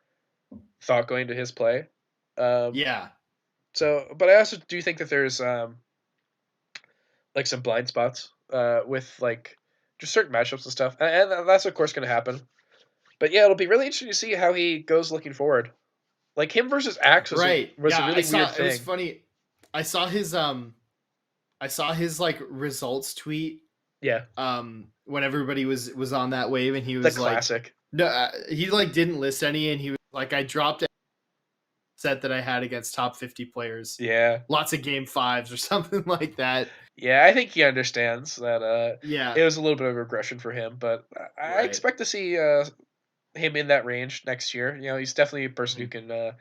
thought going to his play. Yeah. So, but I also do think that there's like some blind spots with like just certain matchups and stuff, and that's of course going to happen. But yeah, it'll be really interesting to see how he goes looking forward. Like him versus Axe was Right. a really weird thing. It was funny. I saw his like results tweet. Yeah. When everybody was on that wave, and he was the classic. Like, no, he like didn't list any, and he was like, I dropped a set that I had against top 50 players. Yeah. Lots of game 5s or something like that. Yeah, I think he understands that. Yeah. It was a little bit of regression for him, but I expect to see him in that range next year. You know, he's definitely a person who can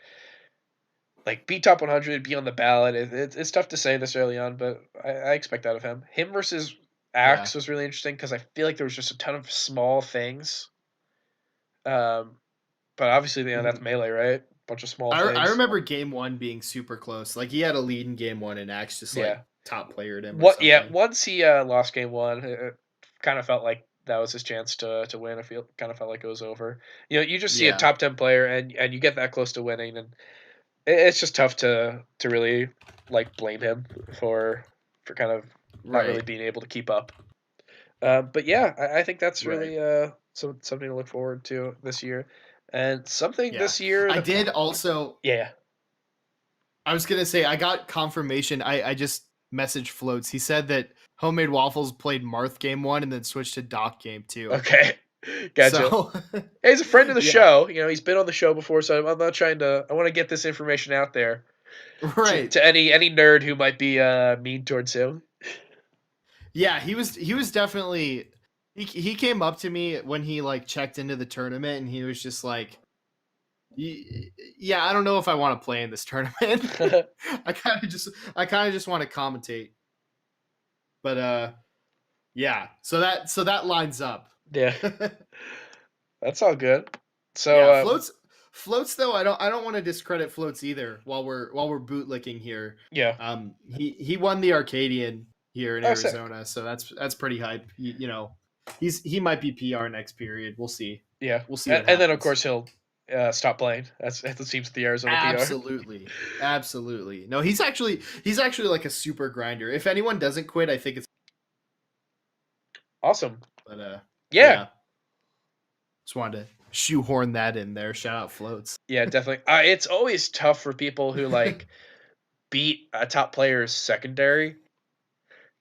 like be top 100, be on the ballot. It's tough to say this early on, but I expect that of him. Him versus Axe was really interesting because I feel like there was just a ton of small things. But obviously, that's Melee, right? Bunch of small things. I remember game 1 being super close. Like he had a lead in game 1, and Axe just like top playered him. Once he lost game 1, it kind of felt like that was his chance to win. Kind of felt like it was over. You know, you just see a top 10 player and you get that close to winning, and it's just tough to really like blame him for kind of not really being able to keep up. But yeah, I think that's really something to look forward to this year, and something this year. I did also. Yeah. I was gonna say I got confirmation. I just messaged Floats. He said that Homemade Waffles played Marth game 1 and then switched to Doc game 2. Okay. Gotcha. So, hey, he's a friend of the show. You know, he's been on the show before, so I'm not trying to. I want to get this information out there, right? To any nerd who might be mean towards him. Yeah, he was definitely. He came up to me when he like checked into the tournament, and he was just like, "Yeah, I don't know if I want to play in this tournament. I kind of just want to commentate." But yeah. So that lines up. Yeah, that's all good. So yeah, floats though. I don't want to discredit Floats either. While we're bootlicking here. Yeah. He won the Arcadian here in Arizona, so that's pretty hype. You know, he might be PR next period. We'll see. Yeah, we'll see. And then of course he'll stop playing. That's it seems the Arizona PR. Absolutely. No, he's actually like a super grinder. If anyone doesn't quit, I think it's awesome. But yeah. Just wanted to shoehorn that in there. Shout out Floats. Yeah, definitely. It's always tough for people who like beat a top player's secondary.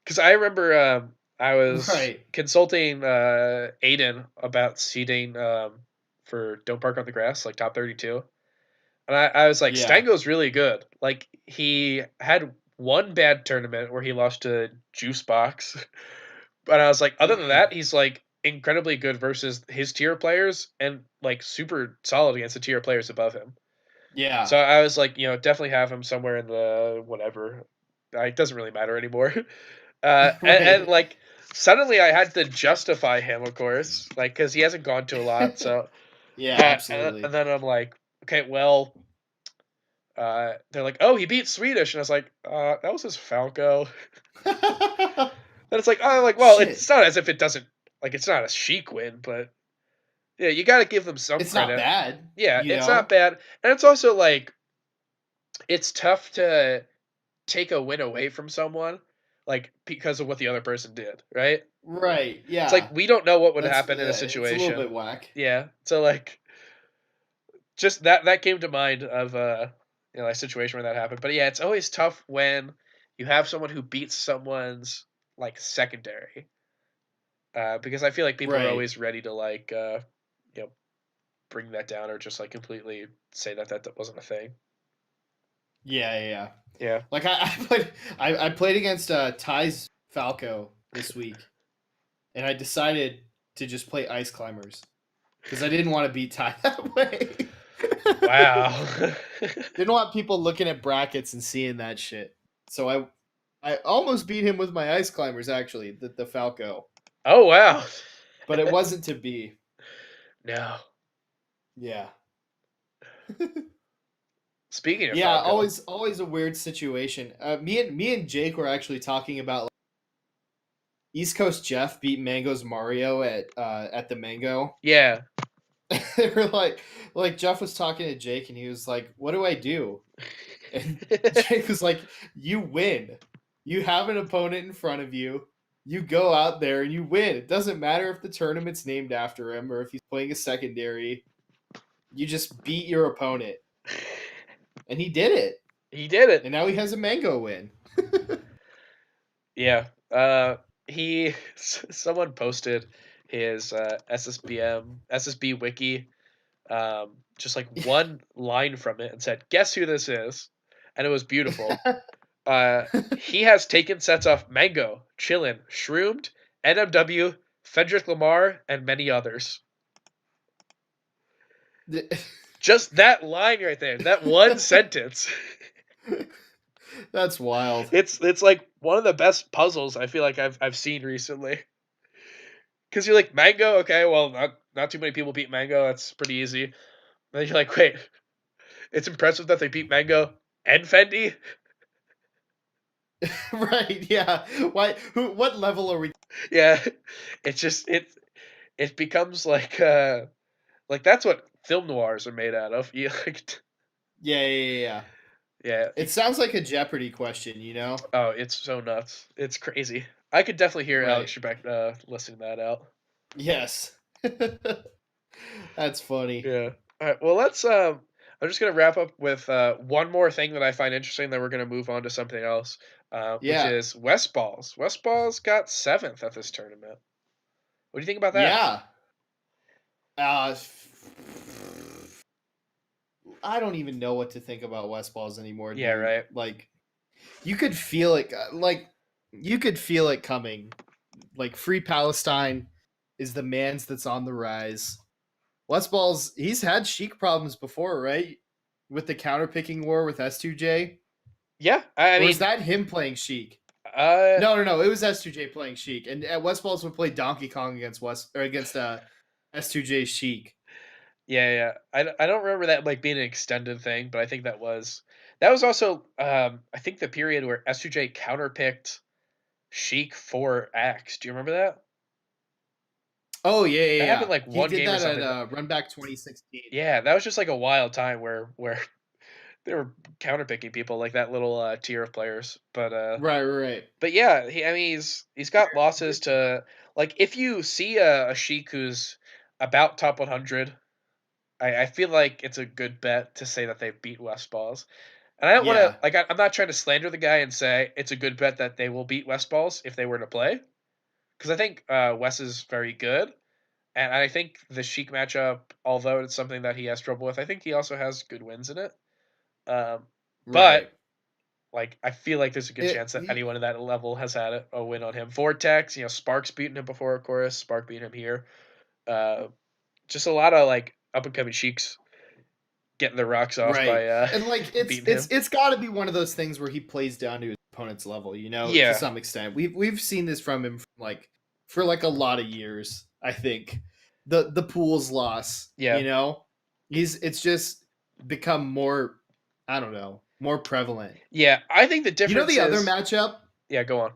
Because I remember I was Right. consulting Aiden about seeding for Don't Park on the Grass, like top 32. And I was like, Yeah. Stango's really good. Like he had one bad tournament where he lost to Juice Box. But I was like, other than Mm. that, he's like incredibly good versus his tier players and like super solid against the tier players above him. Yeah. So I was like, definitely have him somewhere in the whatever. It doesn't really matter anymore. And Right. like suddenly I had to justify him, of course, like because he hasn't gone to a lot. So Yeah, and absolutely. then I'm like, okay, well, they're like, oh, he beat Swedish, and I was like, that was his Falco. Then it's like, oh, like, well, Shit. it's not as if it doesn't like it's not a chic win, but yeah, you got to give them some It's not credit. bad, Yeah, you it's not know? bad, and it's also like it's tough to take a win away from someone, like because of what the other person did, right? Right, It's like yeah. we don't know what would That's happen in a it's a little situation. bit whack. Yeah, so like just that came to mind of a situation where that happened. But yeah, it's always tough when you have someone who beats someone's like secondary, because I feel like people are Right. always ready to like you know bring that down or just like completely say that wasn't a thing. Yeah, yeah, yeah. Yeah. Like I played against Ty's Falco this week, and I decided to just play Ice Climbers because I didn't want to beat Ty that way. Wow. Didn't want people looking at brackets and seeing that shit. So I almost beat him with my Ice Climbers actually, the Falco, Oh wow. but it wasn't to be. No. Yeah. Speaking of Yeah, Falco. always a weird situation. Me and Jake were actually talking about like, East Coast Jeff beat Mango's Mario at the Mango. Yeah. They were like Jeff was talking to Jake and he was like, "What do I do?" And Jake was like, "You win. You have an opponent in front of you. You go out there and you win. It doesn't matter if the tournament's named after him or if he's playing a secondary. You just beat your opponent." And he did it. He did it. And now he has a Mango win. Yeah. He someone posted his SSB wiki, just like one line from it and said, "Guess who this is?" And it was beautiful. He has taken sets off Mango, Chillin, Shroomed, NMW, Frederick Lamar, and many others. Just that line right there, that one sentence. That's wild. It's like one of the best puzzles I feel like I've seen recently. Because you're like Mango, okay, well not too many people beat Mango. That's pretty easy. And then you're like, wait, it's impressive that they beat Mango and Fendi. Right, yeah. Why what level are we? Yeah, it's just it becomes like that's what film noirs are made out of. You like, Yeah, yeah, yeah, yeah. yeah. It sounds like a Jeopardy question, you know? Oh, it's so nuts. It's crazy. I could definitely hear Right. Alex Trebek listing that out. Yes. That's funny. Yeah. All right. Well, let's. I'm just gonna wrap up with one more thing that I find interesting. Then we're gonna move on to something else, which Yeah. is West Balls. West Balls got seventh at this tournament. What do you think about that? Yeah. Uh I don't even know what to think about West Balls anymore, Yeah. dude. Right. Like you could feel it like you could feel it coming. Like Free Palestine is the man's that's on the rise. West Balls, he's had Sheik problems before, right? With the counterpicking war with S2J? Yeah. I Or was mean, that him playing Sheik? uh, No, no, no. It was S2J playing Sheik. And at West Balls would play Donkey Kong against S2J Sheik. yeah, yeah. I don't remember that like being an extended thing, but I think that was also I think the period where S2J counterpicked Sheik for Axe. Do you remember that? Oh yeah, yeah, That happened yeah. like He one did game or that at something. Run Back 2016. Yeah, that was just like a wild time where they were counterpicking people like that little tier of players. Right, right, right. But yeah, I mean he's got losses to like if you see a Sheik who's about top 100, I feel like it's a good bet to say that they beat West Balls. And I don't want to Yeah. like I'm not trying to slander the guy and say it's a good bet that they will beat West Balls if they were to play. because I think Wes is very good, and I think the Sheik matchup, although it's something that he has trouble with, I think he also has good wins in it. Um, but Right. like I feel like there's a good It chance that he, anyone at that level has had a win on him. Vortex, Sparks beaten him before, of course. Spark beat him here. Uh, just a lot of like up and coming Sheiks getting their rocks off right. by And like it's beating it's him. it's got to be one of those things where he plays down to his opponent's level, to Yeah, some extent. We've seen this from him like for like a lot of years, I think. The Pools loss, yeah, it's just become more, I don't know, more prevalent. yeah. I think the difference The other is, matchup, yeah. Go on.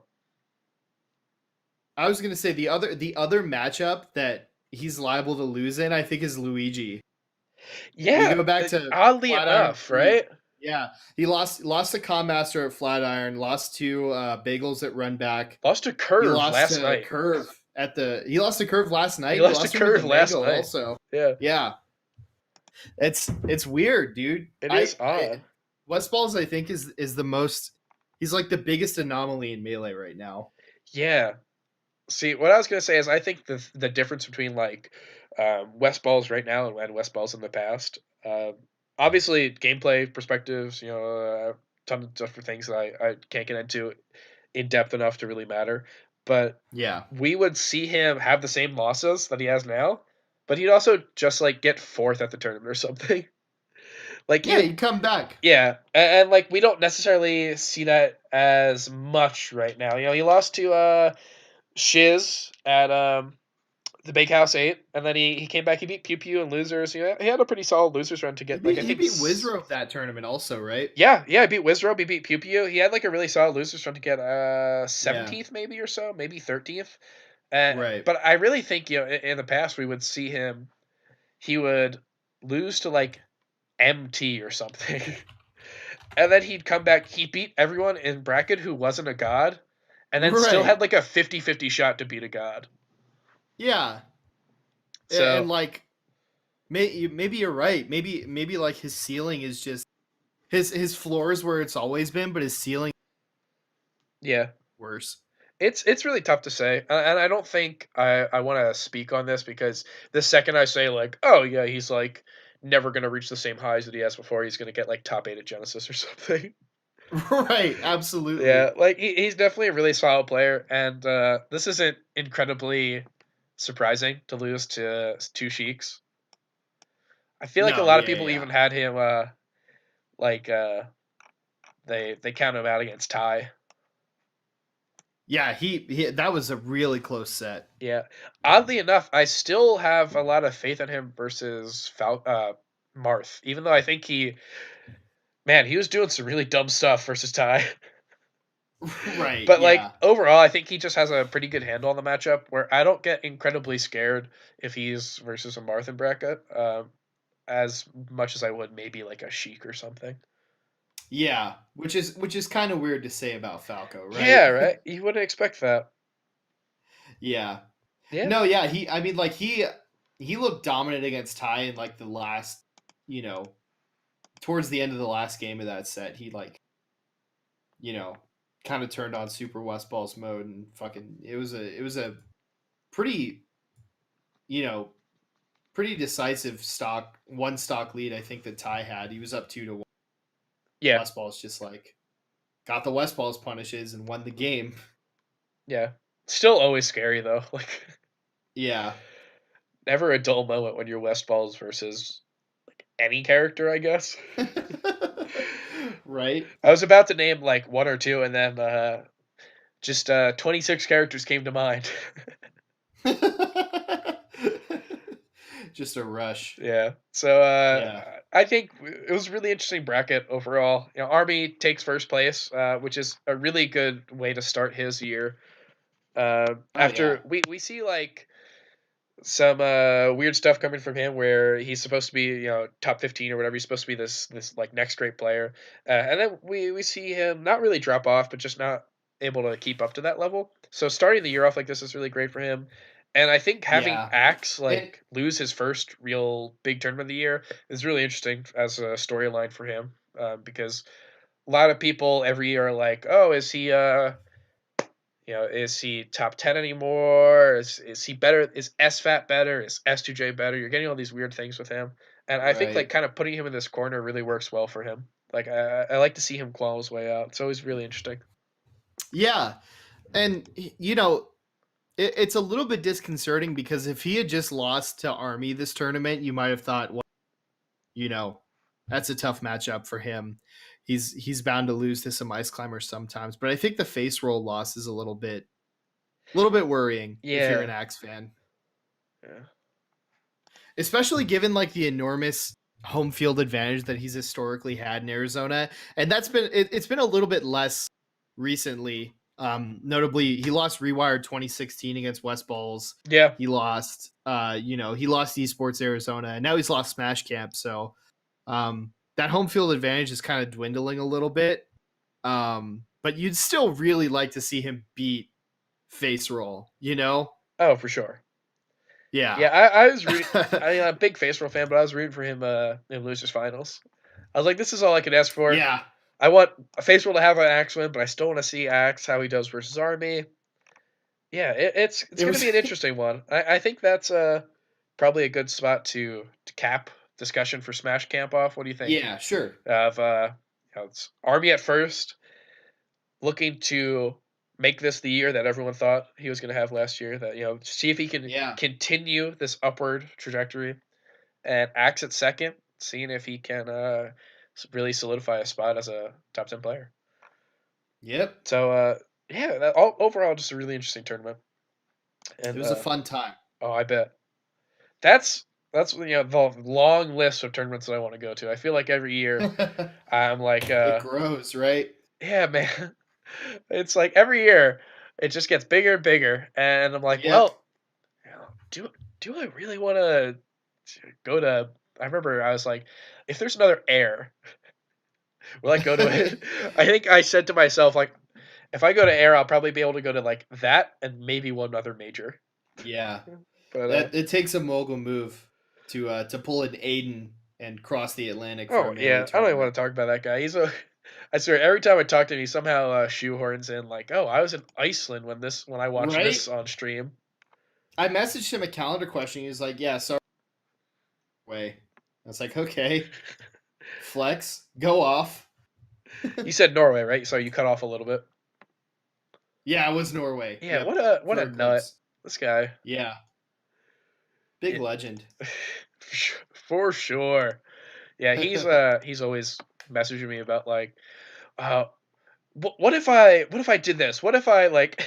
I was going to say the other matchup that he's liable to lose in, I think, is Luigi. We Yeah, go back to oddly Flatiron enough, 3. right? Yeah, he lost to Commaster at Flatiron, lost to Bagels at Run Back. Lost to He Curve lost last to night. Curve he lost to Curve last He night. He lost to lost to him at the Curve last Mango night. also. Yeah, Yeah, it's weird, dude. it is odd. West Balls, I think, is the most. He's like the biggest anomaly in Melee right now. Yeah. See, what I was gonna say is I think the difference between like West balls right now and West balls in the past, obviously gameplay perspectives, a ton of different things that I can't get into in depth enough to really matter. But Yeah, we would see him have the same losses that he has now, but he'd also just like get fourth at the tournament or something. Like he yeah, would, he'd come back. yeah, and like we don't necessarily see that as much right now. He lost to Shiz at the Big House 8, and then he came back. He beat Pew Pew and losers. He had a pretty solid losers run to He get like beat I he think. beat Wizrow that tournament also, right? Yeah, he beat Wizrobe. He beat Pew Pew. He had like a really solid losers run to get Yeah, 17th maybe or so, maybe 13th. right. But I really think in the past we would see him. He would lose to like MT or something, and then he'd come back. He beat everyone in bracket who wasn't a god, and then still had Right. like a 50-50 shot to beat a god. Yeah, and So like maybe you're right. Maybe like his ceiling is just his floor is where it's always been, but his ceiling yeah. worse. It's really tough to say, and I don't think I want to speak on this because the second I say like, oh yeah, he's like never gonna reach the same highs that he has before, he's gonna get like top 8 at Genesis or something. Right, Yeah, absolutely. like he's definitely a really solid player, and this isn't incredibly surprising to lose to two Sheiks. I feel like a No, lot of yeah, people yeah. even had him like they count him out against Ty. Yeah, he that was a really close set. Yeah. Oddly enough, I still have a lot of faith in him versus Marth, even though I think he was doing some really dumb stuff versus Ty. Right, But like yeah. overall, I think he just has a pretty good handle on the matchup where I don't get incredibly scared if he's versus a Marth in bracket, as much as I would maybe like a Sheik or something. Yeah, which is kind of weird to say about Falco, right? Yeah, right. You wouldn't expect that. Yeah. Yeah. No, yeah, I mean like he looked dominant against Ty in like the last, you know, towards the end of the last game of that set. He like, you know, kind of turned on Super West Balls mode and fucking it was a pretty, you know, pretty decisive stock lead I think that Ty had. He was up 2-1. Yeah. West Balls just like got the West Balls punishes and won the game. Yeah. Still always scary though. Like Yeah. never a dull moment when you're West Balls versus any character, I guess. Right? I was about to name like one or two, and then just 26 characters came to mind. Just a rush. Yeah. So Yeah. I think it was a really interesting bracket overall. Army takes first place, which is a really good way to start his year. Oh yeah. After we see like some weird stuff coming from him where he's supposed to be top 15 or whatever, he's supposed to be this like next great player, and then we see him not really drop off but just not able to keep up to that level. So starting the year off like this is really great for him, and I think having Yeah. Axe It like lose his first real big tournament of the year is really interesting as a storyline for him, because a lot of people every year are like, oh, is he Is he top 10 anymore? Is he better? Is SFAT better? Is S2J better? You're getting all these weird things with him. And I think like Right. kind of putting him in this corner really works well for him. Like I like to see him claw his way out. It's always really interesting. Yeah. And it's a little bit disconcerting because if he had just lost to Army this tournament, you might have thought, well, you know, that's a tough matchup for him. He's bound to lose to some ice climbers sometimes. But I think the face roll loss is a little bit worrying if you're an Yeah. Axe fan. Yeah. Especially given like the enormous home field advantage that he's historically had in Arizona. And it's been a little bit less recently. Notably, he lost Rewired 2016 against West Balls. Yeah. He lost he lost Esports Arizona, and now he's lost Smash Camp. So that home field advantage is kind of dwindling a little bit. But you'd still really like to see him beat Face Roll, Oh, for sure. Yeah. Yeah, I was rooting. I'm a big face roll fan, but I was rooting for him in losers finals. I was like, this is all I could ask for. Yeah. I want a face roll to have an Axe win, but I still want to see Axe how he does versus Army. Yeah, it's It going to was be an interesting one. I think that's probably a good spot to cap discussion for Smash Camp off. What do you think? Yeah, sure. Of it's Army at first, looking to make this the year that everyone thought he was going to have last year. That see if he can Yeah. continue this upward trajectory, and Axe at second, seeing if he can really solidify a spot as a top 10 player. Yep. So yeah, overall just a really interesting tournament. It And was a fun time. oh, I bet. That's the long list of tournaments that I want to go to. I feel like every year I'm like, It grows, right? yeah, man. It's like every year it just gets bigger and bigger, and I'm like, Yep. well, do do I really want to go to? I remember I was like, if there's another air, will I go to it? I think I said to myself like, if I go to air, I'll probably be able to go to like that and maybe one other major. Yeah. But That it takes a mogul move to pull an Aiden and cross the Atlantic for a oh melee yeah, I don't even tournament. want to talk about that guy. He's a I swear every time I talk to him, he somehow shoehorns in like, "Oh, I was in Iceland when I watched Right? this on stream." I messaged him a calendar question. He was like, "Yeah, sorry." Way. I was like, "Okay, flex, go off." You said Norway, right? So you cut off a little bit. Yeah, it was Norway. Yeah, Yep, what for a a nut. glimpse. This guy. Yeah, big Yeah, legend. for sure. Yeah, he's always messaging me about like, uh, what if I did this? What if I like?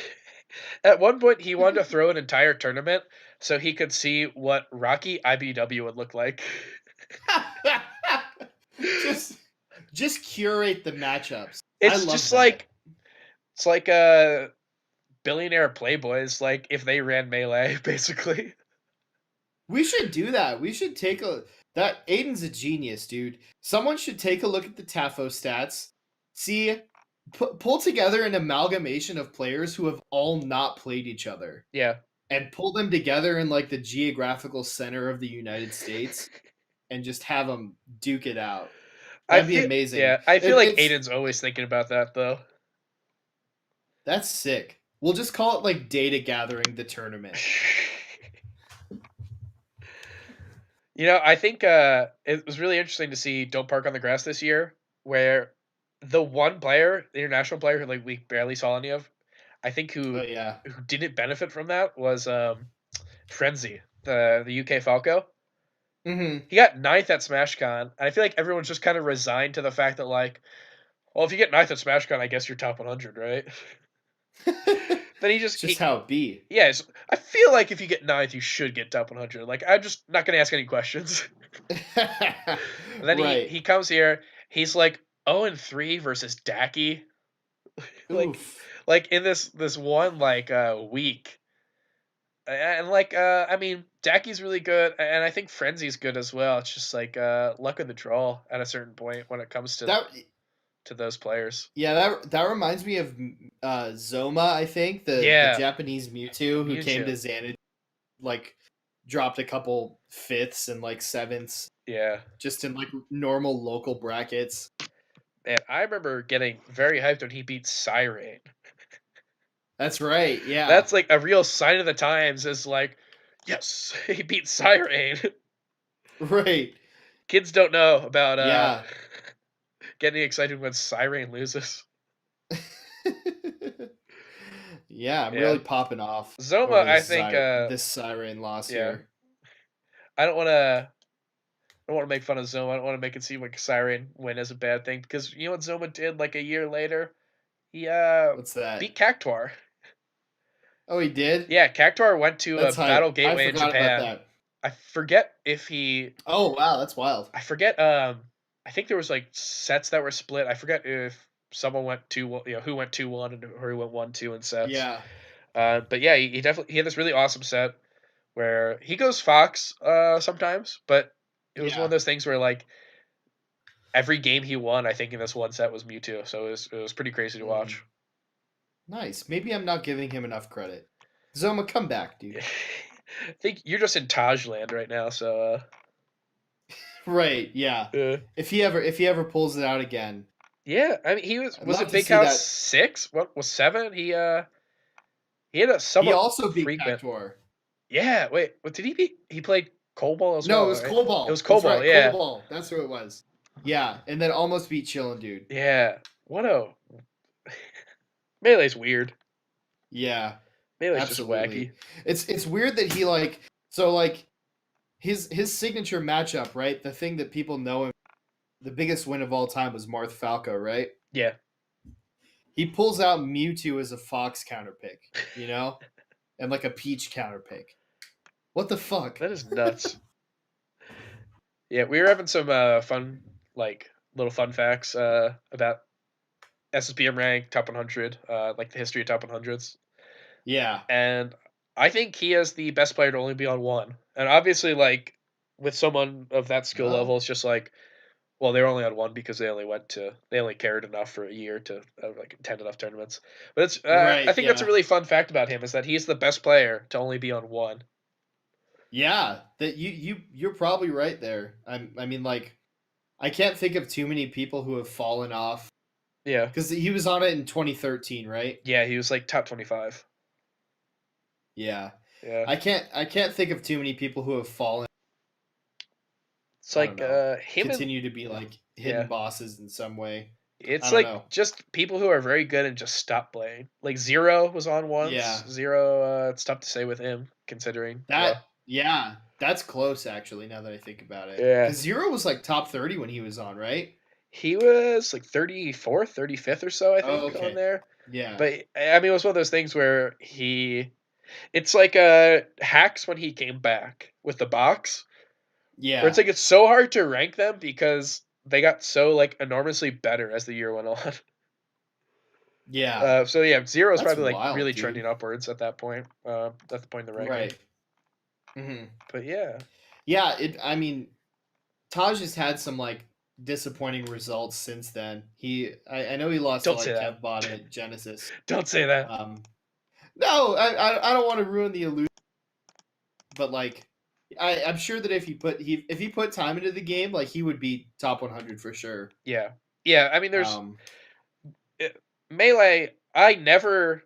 At one point, he wanted to throw an entire tournament so he could see what Rocky IBW would look like. just just curate the matchups. I It's love just that. like it's like billionaire playboys like if they ran melee basically. We should do that. We should take a that Aiden's a genius, dude. Someone should take a look at the Tafo stats, see pull together an amalgamation of players who have all not played each other Yeah. and pull them together in like the geographical center of the United States and just have them duke it out. That'd be amazing. I feel like It's Aiden's always thinking about that though. That's sick. We'll just call it like data gathering the tournament. I think it was really interesting to see Don't Park on the Grass this year, where the one player, the international player who like we barely saw any of, I think Oh yeah. who didn't benefit from that was Frenzy, the UK Falco. Mm-hmm. He got ninth at SmashCon, and I feel like everyone's just kind of resigned to the fact that like, well, if you get ninth at SmashCon, I guess you're top 100, right? Then It's just he how it be. yes, I feel like if you get ninth, you should get top 100. Like I'm just not gonna ask any questions. And then Right. he comes here, he's like 0-3 versus Daki, like Oof. in this one like week. And like I mean Daki's really good and I think Frenzy's good as well. It's just like luck of the draw at a certain point when it comes That to those players. Yeah, that reminds me of Zoma, I think, the Yeah, Japanese Mewtwo who came to Mewtwo. Xanadu, like dropped a couple fifths and like sevenths Yeah. just in like normal local brackets. And I remember getting very hyped when he beat Siren. That's right. Yeah. That's like a real sign of the times. Is like, yes, he beat Cyrane. Right. Kids don't know about Yeah. getting excited when Cyrane loses. Yeah, I'm Yeah, really popping off Zoma. over I think. this Siren loss Yeah, here. I don't want to. I don't want to make fun of Zoma. I don't want to make it seem like Cyrane win is a bad thing because you know what Zoma did like a year later? He What's that? beat Cactuar. Oh, he did? Yeah, Cactuar went to a That's Battle hype. I Gateway in forgot about Japan. that. I forget if he Oh, wow, that's wild. I forget, I think there was, like, sets that were split. I forget if someone went 2-1 who went 2-1 and who went 1-2 in sets. Yeah. But yeah, he definitely he had this really awesome set where he goes Fox, sometimes, but it was one of Yeah. those things where, like, every game he won, I think in this one set was Mewtwo, so it was pretty crazy to Mm. watch. Nice. Maybe I'm not giving him enough credit. Zoma, come back, Yeah. dude. I think you're just in Taj land right now, so, Right, yeah. uh If he ever pulls it out again, yeah, I mean, he was I'd was love it to Big see House that. 6? What was 7? He had a He somewhat also beat frequent. Cactuar. Yeah, wait, what did he beat? He played Cobalt as No, it well, was right? It was Cobalt. That's Cobalt, right, yeah. Cobalt. That's who it was. Yeah, and then almost beat Chillin' Dude. Yeah. What a Melee's weird. Yeah, Melee's just absolutely. wacky. It's weird that he like his signature matchup, right? The thing that people know him, the biggest win of all time was Marth Falco, right? Yeah. He pulls out Mewtwo as a Fox counter pick, you know, and like a Peach counter pick. What the fuck? That is nuts. Yeah, we were having some fun like little fun facts about SSBM rank top 100, like the history of top 100s. Yeah. And I think he is the best player to only be on one. And obviously like with someone of that skill Oh, level, it's just like well, they were only on one because they only cared enough for a year to like attend enough tournaments. But it's I right. think that's a Yeah. really fun fact about him is that he's the best player to only be on one. Yeah. That you're probably right there. I mean, like, I can't think of too many people who have fallen off Yeah, because he was on it in 2013, right? yeah, he was like top 25. Yeah. Yeah, I can't think of too many people who have fallen. it's I don't like know. him and Continue to be like hidden yeah, bosses in some way. I it's don't like know. just people who are very good and just stop playing. Like Zero was on once. Yeah. Zero, it's tough to say with him considering. That yeah, that's close actually now that I think about it. Yeah, Cuz Zero was like top 30 when he was on, right? he was like 34th, 35th or so, I Oh, think, on okay. there. Yeah. But I mean, it was one of those things where it's like hacks when he came back with the box, where it's Yeah. like it's so hard to rank them because they got so like enormously better as the year went on. Yeah. So yeah, Zero is That's probably like wild, really dude. trending upwards at that point. At the point in the ranking. Right. Mhm. But yeah, Yeah, I mean, Taj has had some like disappointing results since then. I know he lost to don't say like that. Kevbot at Genesis. Don't say that. Um no, I don't want to ruin the illusion, but like I'm sure that if he put time into the game, like he would be top 100 for sure. Yeah, yeah. I mean, there's Um it, melee. I never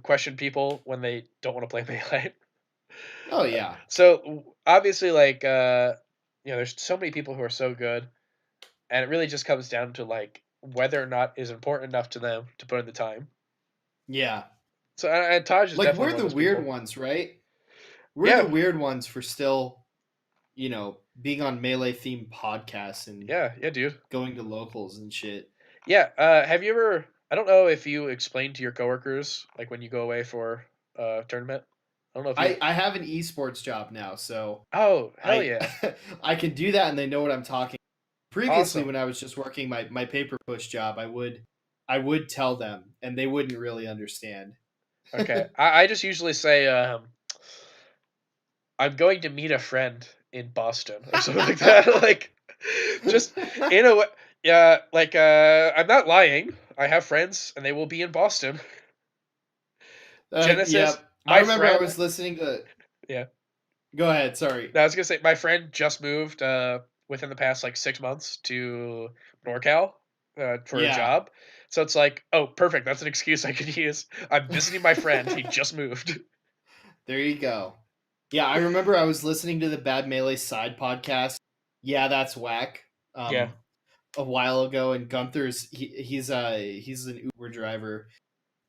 question people when they don't want to play melee. oh yeah. So obviously, like there's so many people who are so good, and it really just comes down to like whether or not is important enough to them to put in the time. Yeah. So and Taj is Like definitely we're one of the those weird people. ones, right? We're the Yeah, weird ones for still, being on melee themed podcasts and yeah, yeah, dude. going to locals and shit. Yeah. Have you ever? I don't know if you explain to your coworkers like when you go away for a tournament. I don't know if you. I have an esports job now, so Oh hell I yeah! I can do that and they know what I'm talking. Previously Awesome. when I was just working my paper push job, I would tell them and they wouldn't really understand. Okay. I just usually say I'm going to meet a friend in Boston or something like that. Like just in a way. Yeah, like I'm not lying. I have friends and they will be in Boston. Genesis, Yep. I my remember I friend. was listening to Yeah. Go ahead, sorry. No, I was gonna say my friend just moved within the past like 6 months to NorCal for a Yeah. job. So it's like, oh, perfect. That's an excuse I could use. I'm visiting my friend. He just moved. There you go. Yeah, I remember I was listening to the Bad Melee side podcast. Yeah, that's whack. Yeah. A while ago, and Gunther's he's an Uber driver,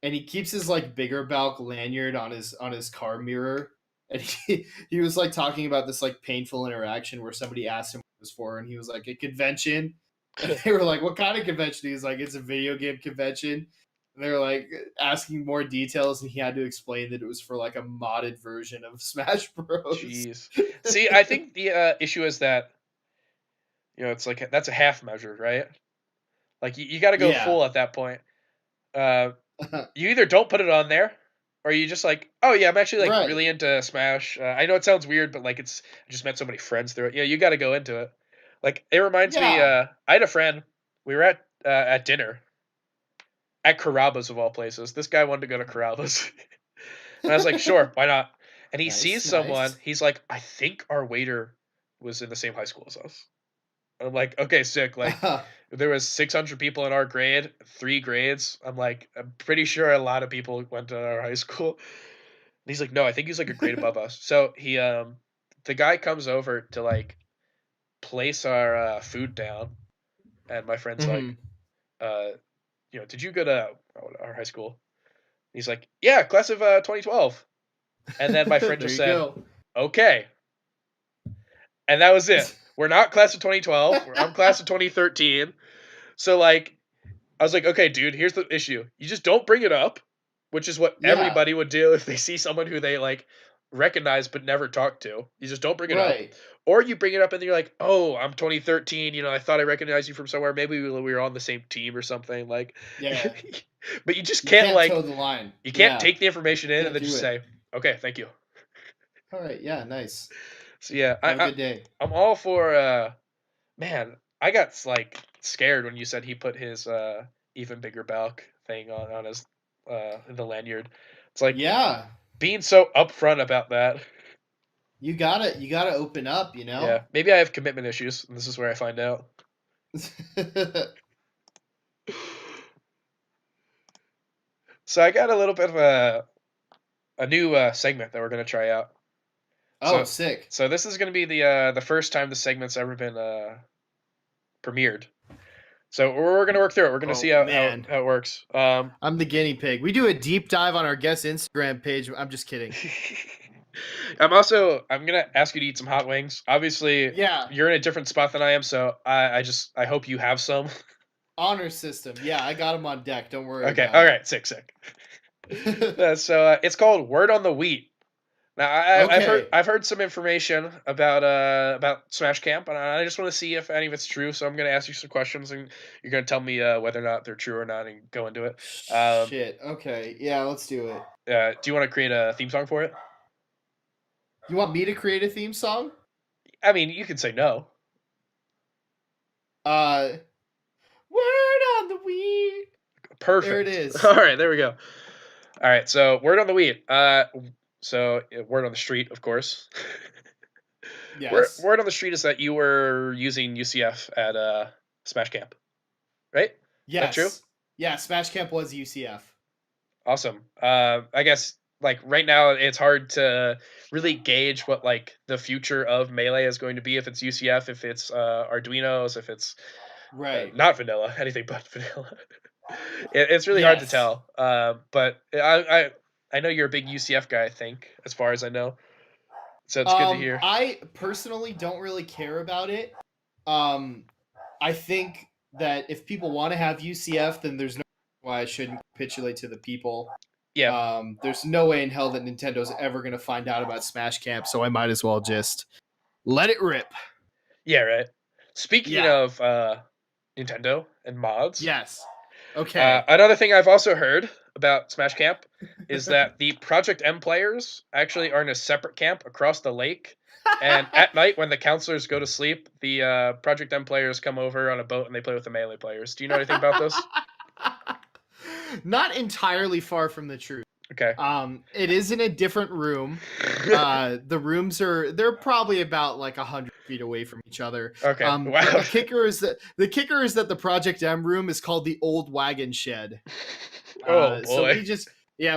and he keeps his like bigger bulk lanyard on his car mirror, and he was like talking about this like painful interaction where somebody asked him what it was for, and he was like, a convention, and they were like, what kind of convention? He's like, it's a video game convention. And they're like asking more details, and he had to explain that it was for like a modded version of Smash Bros. Jeez. See, I think the issue is that, it's like that's a half measure, right? Like you got to go Yeah. full at that point. You either don't put it on there, or you just like, oh yeah, I'm actually like Right. really into Smash. I know it sounds weird, but like I just met so many friends through it. Yeah, you got to go into it. Like it reminds me. Yeah. I had a friend. We were at dinner at Carrabba's of all places. This guy wanted to go to Carrabba's, and I was like, sure, why not? And he sees Nice, someone. nice. He's like, I think our waiter was in the same high school as us. I'm like, okay, sick. Like, there was 600 people in our grade, 3 grades. I'm like, I'm pretty sure a lot of people went to our high school. And he's like, no, I think he's like a grade above us. So the guy comes over to like place our food down, and my friend's like, Mhm. did you go to our high school? He's like, yeah, class of 2012. And then my friend There just you said, go. okay, and that was it. We're not class of 2012. I'm class of 2013. So like, I was like, okay, dude, here's the issue. You just don't bring it up, which is what Yeah. everybody would do if they see someone who they like recognize but never talk to. You just don't bring it up. Right. Or you bring it up and you're like, oh, I'm 2013. I thought I recognized you from somewhere. Maybe we were on the same team or something. Like, Yeah. but you just You can't can't toe like, the line. you can't Yeah. take the information in and Can't then do just it. say, okay, thank you. All right. Yeah. Nice. So yeah, Have a good day. I'm all for man, I got like scared when you said he put his even bigger bulk thing on his the lanyard. It's like Yeah. being so upfront about that. You gotta open up. You know. Yeah, maybe I have commitment issues, and this is where I find out. So I got a little bit of a new segment that we're gonna try out. Oh, So sick. so this is gonna be the first time the segment's ever been premiered. So we're gonna work through it. We're gonna Oh, see how man. it works. I'm the guinea pig. We do a deep dive on our guest Instagram page. I'm just kidding. I'm gonna ask you to eat some hot wings. Obviously, Yeah. you're in a different spot than I am, so I hope you have some. Honor system. Yeah, I got him on deck. Don't worry Okay, about all right, sick. it. So it's called Word on the Wheat. Now Okay. I've heard some information about Smash Camp, and I just want to see if any of it's true. So I'm gonna ask you some questions, and you're gonna tell me whether or not they're true or not, and go into it. Shit. Okay. Yeah, let's do it. Do you want to create a theme song for it? You want me to create a theme song? I mean, you can say no. Uh, Word on the Wheat. Perfect. There it is. All right, there we go. All right, so word on the wheat. Word on the street, of course. Yes. Word on the street is that you were using UCF at Smash Camp, right? Yes. That true? Yeah, Smash Camp was UCF. Awesome. I guess like right now it's hard to really gauge what like the future of Melee is going to be, if it's UCF, if it's Arduinos, if it's Right. not vanilla, anything but vanilla. It's really hard to Yes. tell. But I know you're a big UCF guy, I think, as far as I know. So it's good to hear. I personally don't really care about it. I think that if people want to have UCF, then there's no reason why I shouldn't capitulate to the people. Yeah. There's no way in hell that Nintendo's ever going to find out about Smash Camp, so I might as well just let it rip. Yeah, right. Speaking Yeah. of Nintendo and mods. Yes. Okay. Another thing I've also heard about Smash Camp is that the Project M players actually are in a separate camp across the lake. And at night, when the counselors go to sleep, the Project M players come over on a boat and they play with the Melee players. Do you know anything about this? Not entirely far from the truth. Okay. It is in a different room. The rooms they're probably about like 100 feet away from each other. Okay. But Wow. the kicker is that the Project M room is called the Old Wagon Shed. Oh So boy.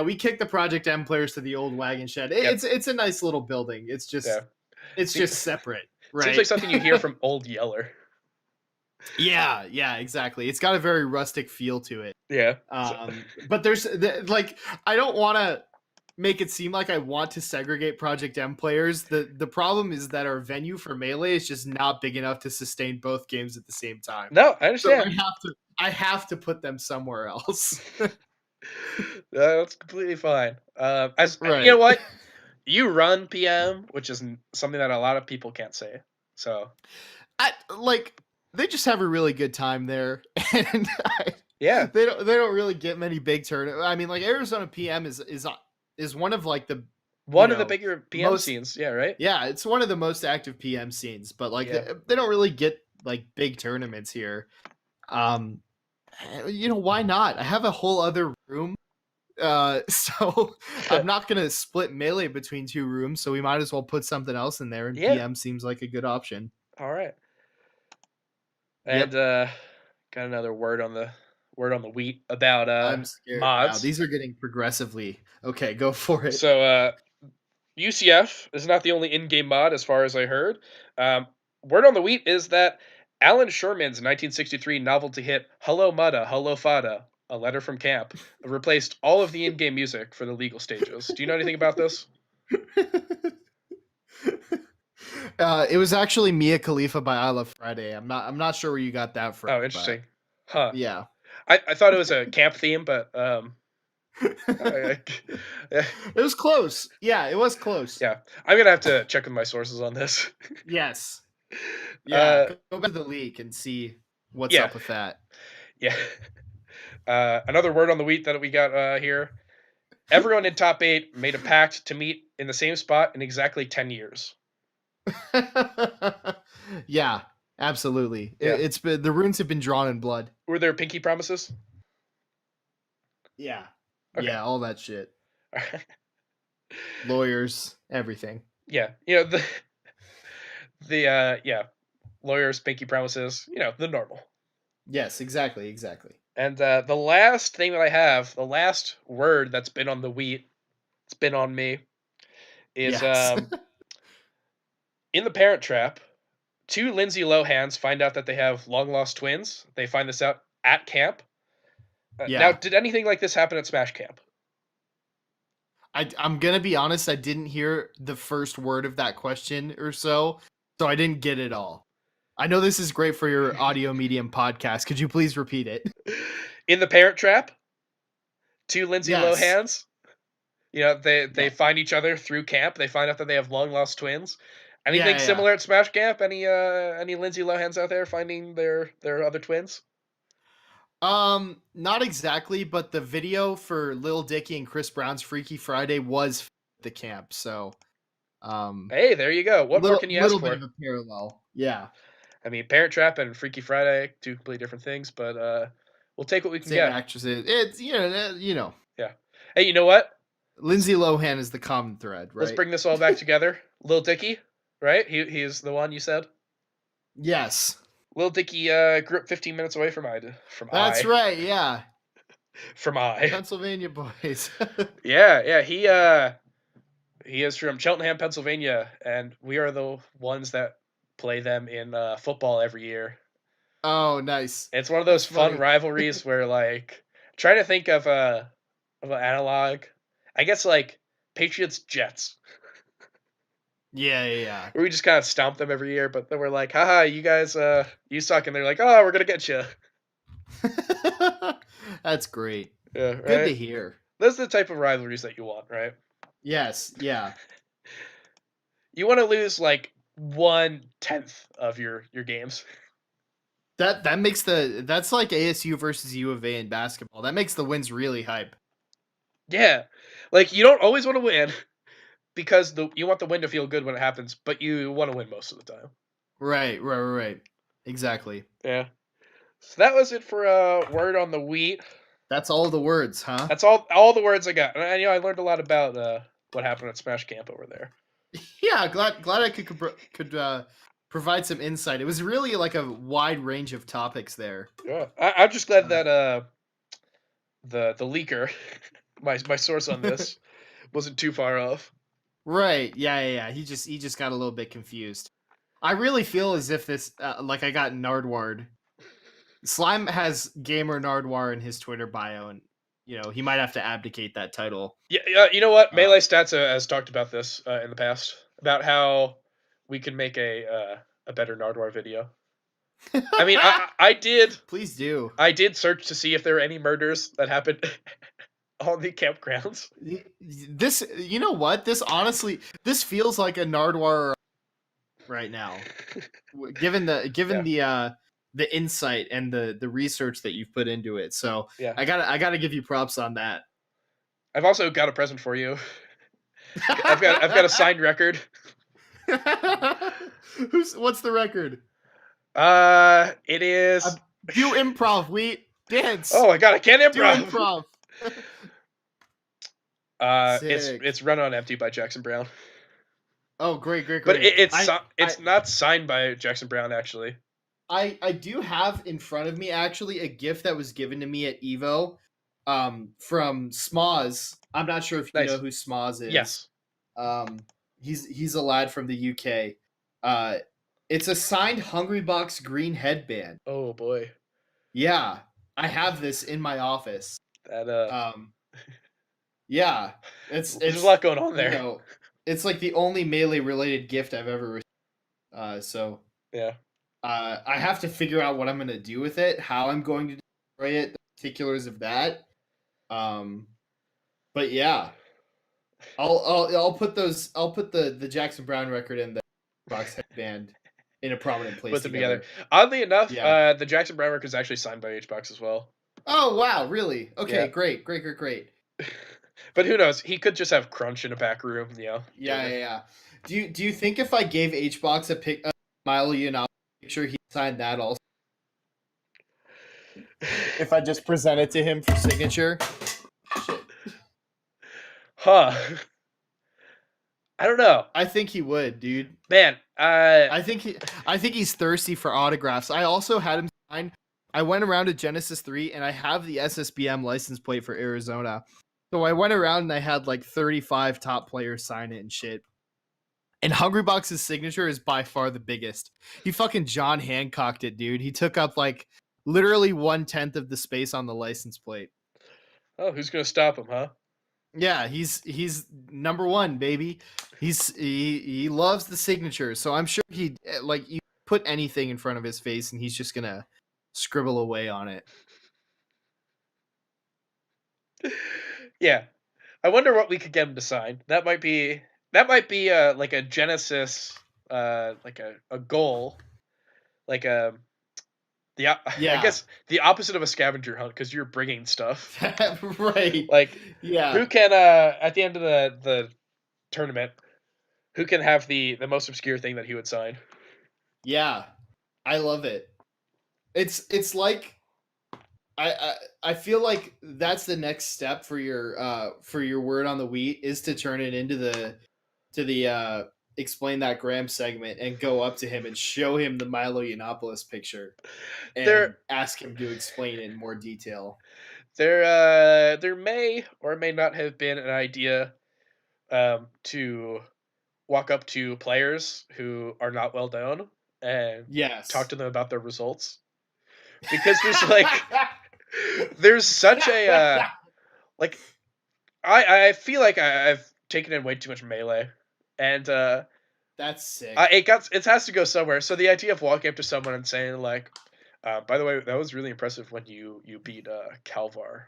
we kick the Project M players to the Old Wagon Shed. Yep. It's a nice little building. Yeah. It's See, just separate, seems like right? something you hear from Old Yeller. Yeah, exactly. It's got a very rustic feel to it. Yeah. But like, I don't want to make it seem like I want to segregate Project M players. The problem is that our venue for Melee is just not big enough to sustain both games at the same time. No, I So understand. I have to put them somewhere else. That's completely fine. As you know Right. what, you run PM, which is something that a lot of people can't say. So Like, they just have a really good time there, and yeah, they don't really get many big tournaments. I mean, like, Arizona PM is one of like the one of the bigger PM most. scenes. Yeah, right. Yeah, it's one of the most active PM scenes, but like Yeah. they don't really get like big tournaments here. Why not? I have a whole other room. So I'm not gonna split Melee between two rooms, so we might as well put something else in there, and Yeah. PM seems like a good option. All right. And Yep. got another word on the wheat about I'm scared now. mods. These are getting progressively okay. Go for it. So UCF is not the only in-game mod, as far as I heard. Um, word on the wheat is that Alan Sherman's 1963 novelty hit "Hello Mudda, Hello Fada," a letter from camp, replaced all of the in-game music for the legal stages. Do you know anything about this? It was actually Mia Khalifa by I Love Friday. I'm not sure where you got that from, Oh, but interesting. Huh. yeah. I thought it was a camp theme, but I, I, It was close. Yeah, it was close. yeah, I'm gonna have to check with my sources on this. Yes. Yeah. Uh, Go back to the leak and see what's yeah, up with that. yeah. Another word on the wheat that we got here. Everyone in top 8 made a pact to meet in the same spot in exactly 10 years. Yeah, absolutely. Yeah. It's been the runes have been drawn in blood. Were there pinky promises? Yeah. Okay. Yeah, all that shit. Lawyers, everything. Yeah. Yeah, lawyers, pinky promises, the normal. Yes, exactly. And the last thing that I have, the last word that's been on the wheat, it's been on me, is Yes. in the Parent Trap, two Lindsay Lohans find out that they have long lost twins. They find this out at camp. Now, Yeah. did anything like this happen at Smash Camp? I'm gonna be honest, I didn't hear the first word of that question or so I didn't get it all. I know this is great for your audio medium podcast. Could you please repeat it? In the Parent Trap, two Lindsay Yes. Lohans. They Yeah. find each other through camp. They find out that they have long lost twins. Yeah, Anything yeah. similar at Smash Camp? Any Lindsay Lohans out there finding their other twins? Not exactly, but the video for Lil Dicky and Chris Brown's Freaky Friday was at the camp, so Hey, there you go. What more can you ask little bit for? of a parallel. Yeah. I mean, Parent Trap and Freaky Friday, two completely different things, but we'll take what we can Same get. actresses. It's you know. Yeah. Hey, you know what? Lindsay Lohan is the common thread, Let's right? bring this all back together. Lil Dicky, right? He's the one you said. Yes. Lil Dicky grew up 15 minutes away from That's right, yeah. I. Pennsylvania boys. Yeah. He is from Cheltenham, Pennsylvania, and we are the ones that play them in football every year. Oh, nice. It's one of those That's fun funny. rivalries where trying to think of an analog. I guess like Patriots Jets. Yeah. Where we just kind of stomp them every year, but then we're like, haha, you guys you suck, and they're like, oh, we're gonna get you. That's great. Yeah, Good right. to hear. Those are the type of rivalries that you want, right? Yes, yeah. You want to lose like 1/10 of your games. That makes that's like ASU versus U of A in basketball. That makes the wins really hype. Yeah, like you don't always want to win because you want the win to feel good when it happens, but you want to win most of the time. Right. Exactly. Yeah. So that was it for word on the wheat. That's all the words, huh? That's all the words I got. And I learned a lot about what happened at Smash Camp over there. Yeah, glad I could provide some insight. It was really like a wide range of topics there. Yeah, I'm just glad Uh, that the leaker, my source on this, wasn't too far off. right. Yeah. He just got a little bit confused. I really feel as if this like I got Nardward. Slime has gamer Nardwar in his Twitter bio, and he might have to abdicate that title. Yeah, you know what? Uh, Melee Stats has talked about this in the past about how we can make a better Nardwar video. I mean, I did Please do. search to see if there were any murders that happened on the campgrounds. This, you know what? This honestly, this feels like a Nardwar right now. Given the insight and the research that you've put into it. So Yeah, I gotta give you props on that. I've also got a present for you. I've got a signed record. What's the record? It is. Do improv, Wheat. Dance. Oh my god, I can't Do improv. improv. It's Run on Empty by Jackson Brown. Oh, great. But it's not signed by Jackson Brown actually. I do have in front of me actually a gift that was given to me at Evo, from Smoz. I'm not sure if you know who Smoz is. Yes. He's a lad from the UK. It's a signed Hungrybox green headband. Oh boy. Yeah, I have this in my office. That yeah, there's a lot going on there. It's like the only Melee related gift I've ever received. So yeah. I have to figure out what I'm gonna do with it, how I'm going to destroy it, the particulars of that. But yeah, I'll put the Jackson Brown record and the box headband in a prominent place. Put them together. Oddly enough, the Jackson Brown record is actually signed by HBox as well. Oh wow, really? Okay, yeah. Great. But who knows? He could just have Crunch in a back room, Yeah. Do you think if I gave HBox a Milo Yiannopoulos picture, he signed that also? If I just present it to him for signature? Shit. Huh. I don't know. I think he would, dude. Man, I think he's thirsty for autographs. I also had him sign. I went around to Genesis 3 and I have the SSBM license plate for Arizona. So I went around and I had like 35 top players sign it and shit. And Hungrybox's signature is by far the biggest. He fucking John Hancocked it, dude. He took up like literally 1/10 of the space on the license plate. Oh, who's gonna stop him, huh? Yeah, he's number one, baby. He loves the signature, so I'm sure he like you put anything in front of his face and he's just gonna scribble away on it. Yeah, I wonder what we could get him to sign. That might be like a Genesis, like a goal, like I guess the opposite of a scavenger hunt because you're bringing stuff, right? Like, yeah, who can at the end of the tournament, who can have the most obscure thing that he would sign? Yeah, I love it. It's like I feel like that's the next step for your word on the wheat is to turn it into the explain that Graham segment and go up to him and show him the Milo Yiannopoulos picture and ask him to explain it in more detail. There may or may not have been an idea to walk up to players who are not well known and talk to them about their results, because there's such a like I feel like I've taken in way too much Melee, and that's sick. It has to go somewhere. So the idea of walking up to someone and saying like, by the way, that was really impressive when you beat Calvar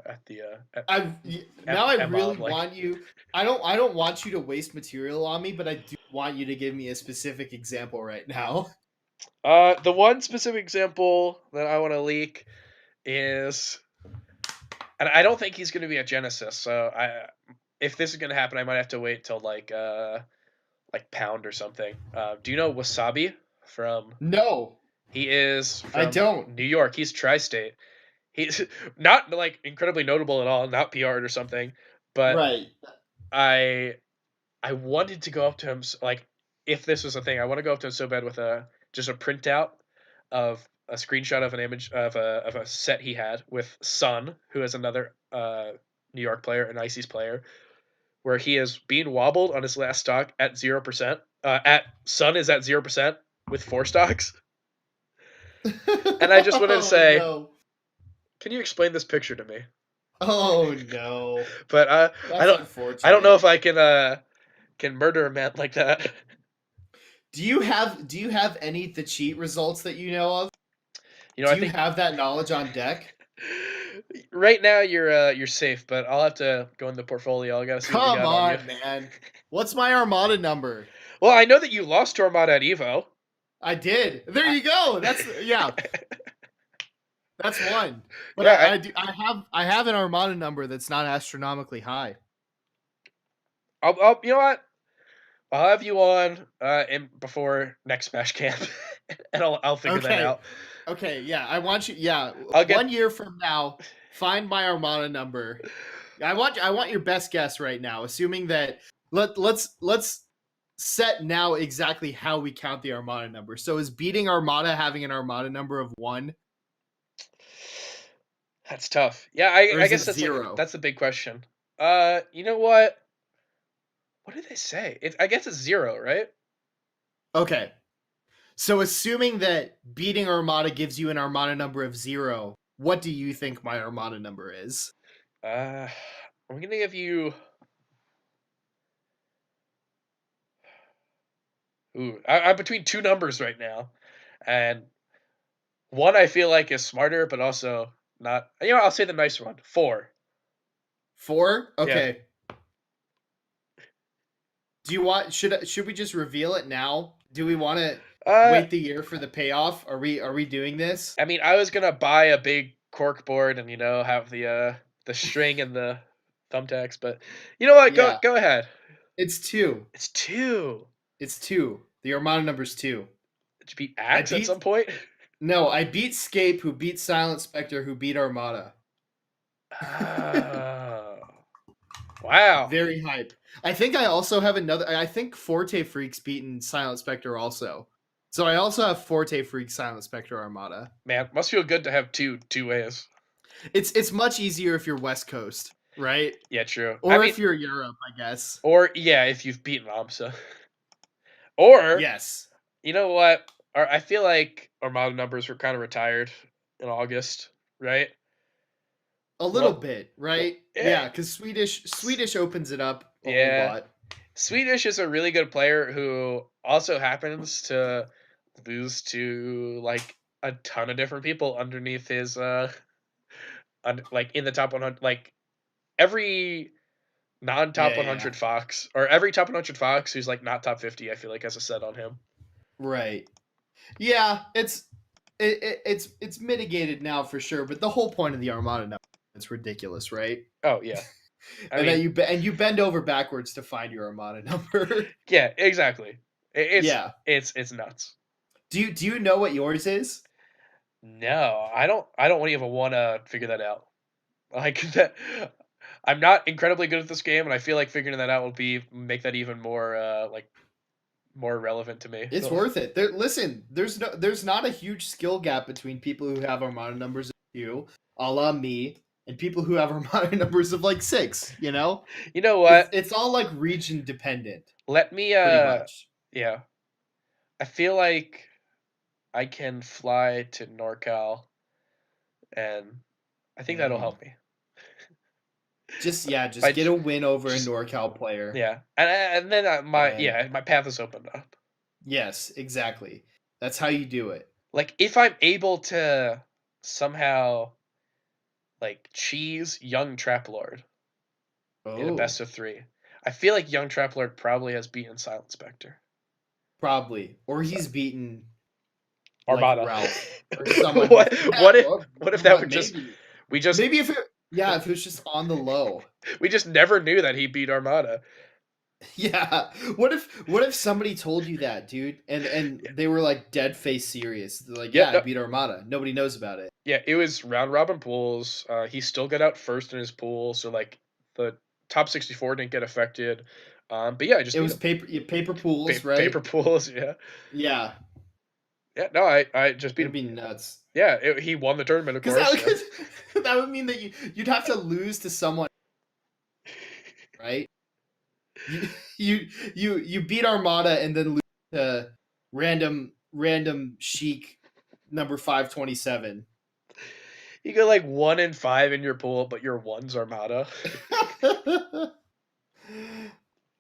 at the. I really want you. I don't want you to waste material on me, but I do want you to give me a specific example right now. The one specific example that I want to leak is, and I don't think he's going to be at Genesis. So if this is going to happen, I might have to wait till like Pound or something. Do you know Wasabi from? No. He is from I don't. New York. He's tri-state. He's not like incredibly notable at all, not PR'd or something, but Right. I I wanted to go up to him like if this was a thing, I want to go up to him so bad with a just a printout of a screenshot of an image of a set he had with Sun, who is another New York player, an Ices player, where he is being wobbled on his last stock at 0%. At Sun is at 0% with 4 stocks. And I just wanted to Oh say, no. can you explain this picture to me? Oh no. But I That's don't I don't know unfortunate. if I can murder a man like that. Do you have any the cheat results that you know of? You know, Do I you think have that knowledge on deck? right now you're safe, but I'll have to go in the portfolio. I gotta see what we Come got on you. on, man. What's my Armada number? Well, I know that you lost to Armada at Evo. I did. There you go. That's yeah. That's one. But Yeah, I have an Armada number that's not astronomically high. you know what? I'll have you on in before next Smash Camp, and I'll figure that Okay. out. Okay, yeah. I want you yeah, I'll get 1 year from now, find my Armada number. I want your best guess right now, assuming that let's set now exactly how we count the Armada number. So is beating Armada having an Armada number of 1 that's tough. Yeah, or I is it guess 0? that's a big question. You know what? What did they say? I guess it's 0, right? Okay. So assuming that beating Armada gives you an Armada number of 0, what do you think my Armada number is? Uh, I'm gonna give you. Ooh, I'm between two numbers right now, and one I feel like is smarter, but also not. You know, I'll say the nicer one. 4. 4? Yeah. Okay. Do you want should we just reveal it now? Do we want to Uh, wait the year for the payoff? Are we doing this? I mean, I was gonna buy a big cork board and have the string and the thumbtacks, but you know what? Yeah, Go ahead. it's 2. It's 2. It's 2. The Armada number's 2. Did you beat I Axe at beat some point? No, I beat Scape, who beat Silent Spectre, who beat Armada. Oh, wow. Very hype. I think I also have another. I think Forte Freak's beaten Silent Spectre also. So I also have Forte Freak, Silent Spectre, Armada. Man, must feel good to have two ways. It's much easier if you're West Coast, right? Yeah, true. I Or mean, if you're Europe, I guess. or yeah, if you've beaten Amsa. Or Yes, you know what? I feel like Armada numbers were kind of retired in August, right? a little Well, bit, right? yeah, Yeah, because Swedish opens it up a whole yeah. lot. Swedish is a really good player who also happens to lose to like a ton of different people underneath his like in the top 100, like every non-top Yeah, yeah, 100 Fox or every top 100 Fox who's like not top 50, I feel like has a set on him. right. Yeah, it's mitigated now for sure. But the whole point of the Armada now, it's ridiculous, right? Oh yeah. I And then mean, you bend over backwards to find your Armada number. yeah, exactly. Yeah. It's nuts. Do you know what yours is? No, I don't even want to figure that out. Like that I'm not incredibly good at this game and I feel like figuring that out will be make that even more like more relevant to me. It's worth it. Listen, there's not a huge skill gap between people who have Armada numbers of 2, a la me, and people who have Armada numbers of like 6. You know, You know it's what? it's all like region dependent, Let me pretty much. yeah. I feel like I can fly to NorCal and I think that'll Mm. help me. Just By get j- a win over a just NorCal player. yeah. And then And my path is opened up. yes, exactly. That's how you do it. Like if I'm able to somehow like cheese Young Trap Lord in a Oh, best of 3. I feel like Young Trap Lord probably has beaten Silent Spectre. probably. Or So he's beaten like Armada. Ralph or someone with what yeah, what if that would just maybe. we just Maybe if it was just on the low. we just never knew that he beat Armada. Yeah. What if somebody told you that, dude, and Yeah, they were like dead face serious? They're like, yeah, yeah, I no, beat Armada. Nobody knows about it. yeah. It was round robin pools. He still got out first in his pool, so like the top 64 didn't get affected. But yeah, I just It beat was him. paper pools, Paper right? pools. Yeah, Yeah, yeah. No, I just beat that'd him. be nuts. Yeah, he won the tournament, of Because that course. Yeah. would that would mean that you'd have to lose to someone, right? You you beat Armada and then lose to random chic number 527. You go like 1-5 in your pool, but your one's Armada.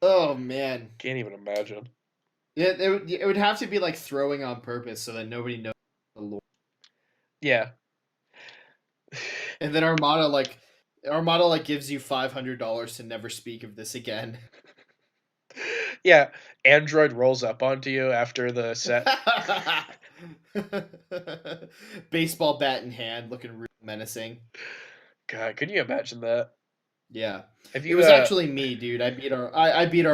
Oh man. Can't even imagine. Yeah, it would have to be like throwing on purpose so that nobody knows the lore. Yeah. And then Armada like gives you $500 to never speak of this again. Yeah. Android rolls up onto you after the set. Baseball bat in hand, looking real menacing. God, can you imagine that? Yeah, Have it you was actually me, dude. I beat our. I mean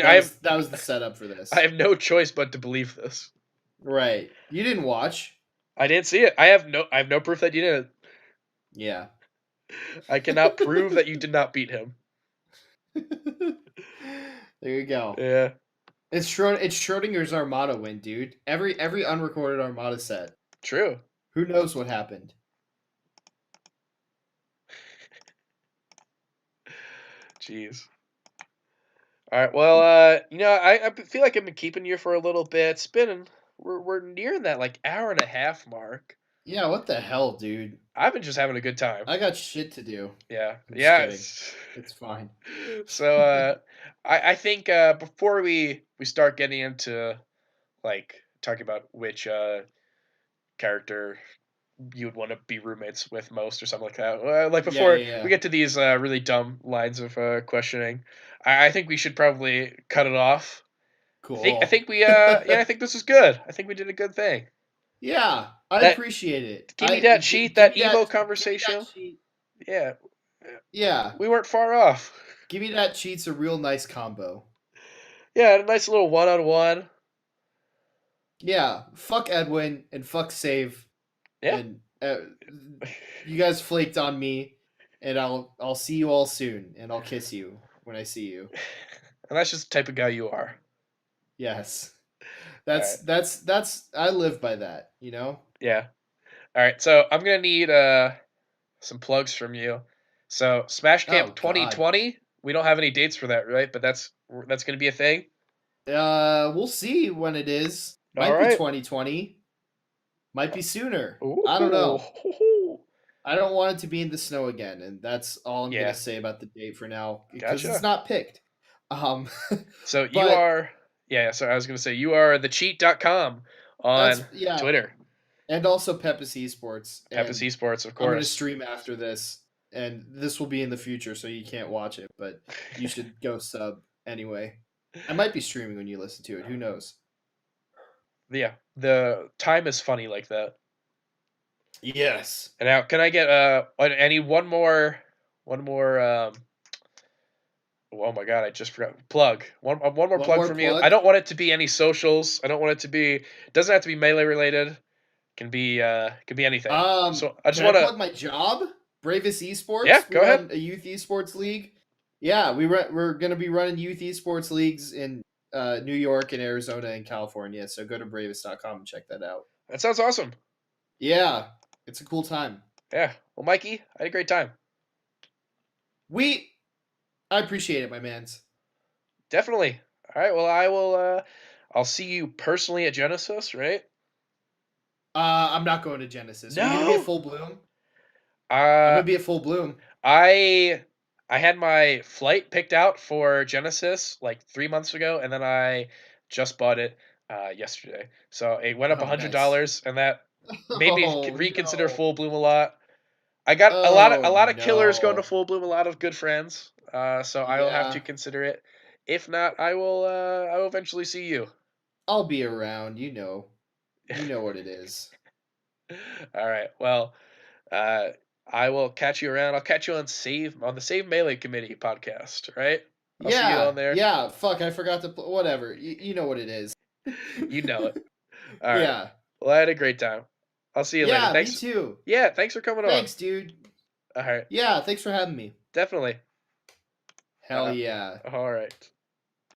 That was the setup for I this. have no choice but to believe this. Right. You didn't watch. I didn't see it. I have no proof that you didn't. Yeah. I cannot prove that you did not beat him. There you go. Yeah. It's Schrodinger's Armada win, dude. Every unrecorded Armada set. True. Who knows what happened? Jeez. All right. Well, I feel like I've been keeping you for a little bit. We're nearing that like hour and a half mark. Yeah, what the hell, dude? I've been just having a good time. I got shit to do. Yeah. I'm just Yeah. kidding. It's fine. So I think before we start getting into like talking about which character you would want to be roommates with most or something like that. Like Yeah, before yeah, we yeah. get to these really dumb lines of questioning, I think we should probably cut it off. I Cool. think we yeah, I think this is good. I think we did a good thing. Yeah, I That appreciate it. give me that cheat, Give that me that Evo give me that conversation. cheat. Yeah, Yeah, we weren't far off. give me that cheat's a real nice combo. Yeah, a nice little one-on-one. Yeah, fuck Edwin and fuck Save, Yeah. and you guys flaked on me, and I'll see you all soon, and I'll kiss you when I see you. And that's just the type of guy you are. Yes, All right. that's I live by that. You know. Yeah. All right. So I'm gonna need some plugs from you. So Smash Camp Oh God. 2020. We don't have any dates for that, right? But that's gonna be a thing. We'll see when it is. All Might be right. 2020. Might be sooner. I don't Ooh. know. I don't want it to be in the snow again, and that's all I'm gonna Yeah. say about the date for now because it's Gotcha. not picked. Um, So you but are. Yeah. So I was gonna say you are thecheat.com that's on yeah, Twitter. and also Pepis Esports, Pepis and Esports, of I'm gonna course. stream after this, and this will be in the future, so you can't watch it, but you should go sub anyway. I might be streaming when you listen to it. Who knows? Yeah. The time is funny like that. Yes. And now, can I get I need one more oh my god, I just forgot. Plug. One more One plug more from you. I plug. don't want it to be any socials. I don't want it to be. It doesn't have to be melee related. Can be anything. So I just Can I want to. plug my job? Bravest Yeah, Esports. We go ahead. run a youth esports league. Yeah, we're gonna be running youth esports leagues in New York and Arizona and California. So go to bravest.com and check that out. That sounds awesome. Yeah, it's a cool time. Yeah. Well, Mikey, I had a great time. We, I appreciate it, my man's. Definitely. All right. Well, I will. I'll see you personally at Genesis, right? I'm not going to Genesis. Are you gonna be at No. Full Bloom? I'm Uh, gonna be at Full Bloom. I I had my flight picked out for Genesis like 3 months ago, and then I just bought it yesterday. So it went up Oh, nice. $100, and that made me Oh reconsider no. Full Bloom a lot. I got Oh a lot of killers going to no. Full Bloom, a lot of good friends. So I will have to Yeah, consider it. If not, I will eventually see you. I'll be around. You know what it is. All right. Well, uh, I will catch you around. I'll catch you on the Save Melee Committee podcast. Right. I'll see you on there. Yeah. Fuck, I forgot to. Whatever. You know what it is. You know it. All right. Yeah. Well, I had a great time. I'll see you later. Yeah. Me Thanks. too. Yeah, thanks for coming on. Thanks, dude. All right. Yeah. Thanks for having me. Definitely. Hell yeah. All right.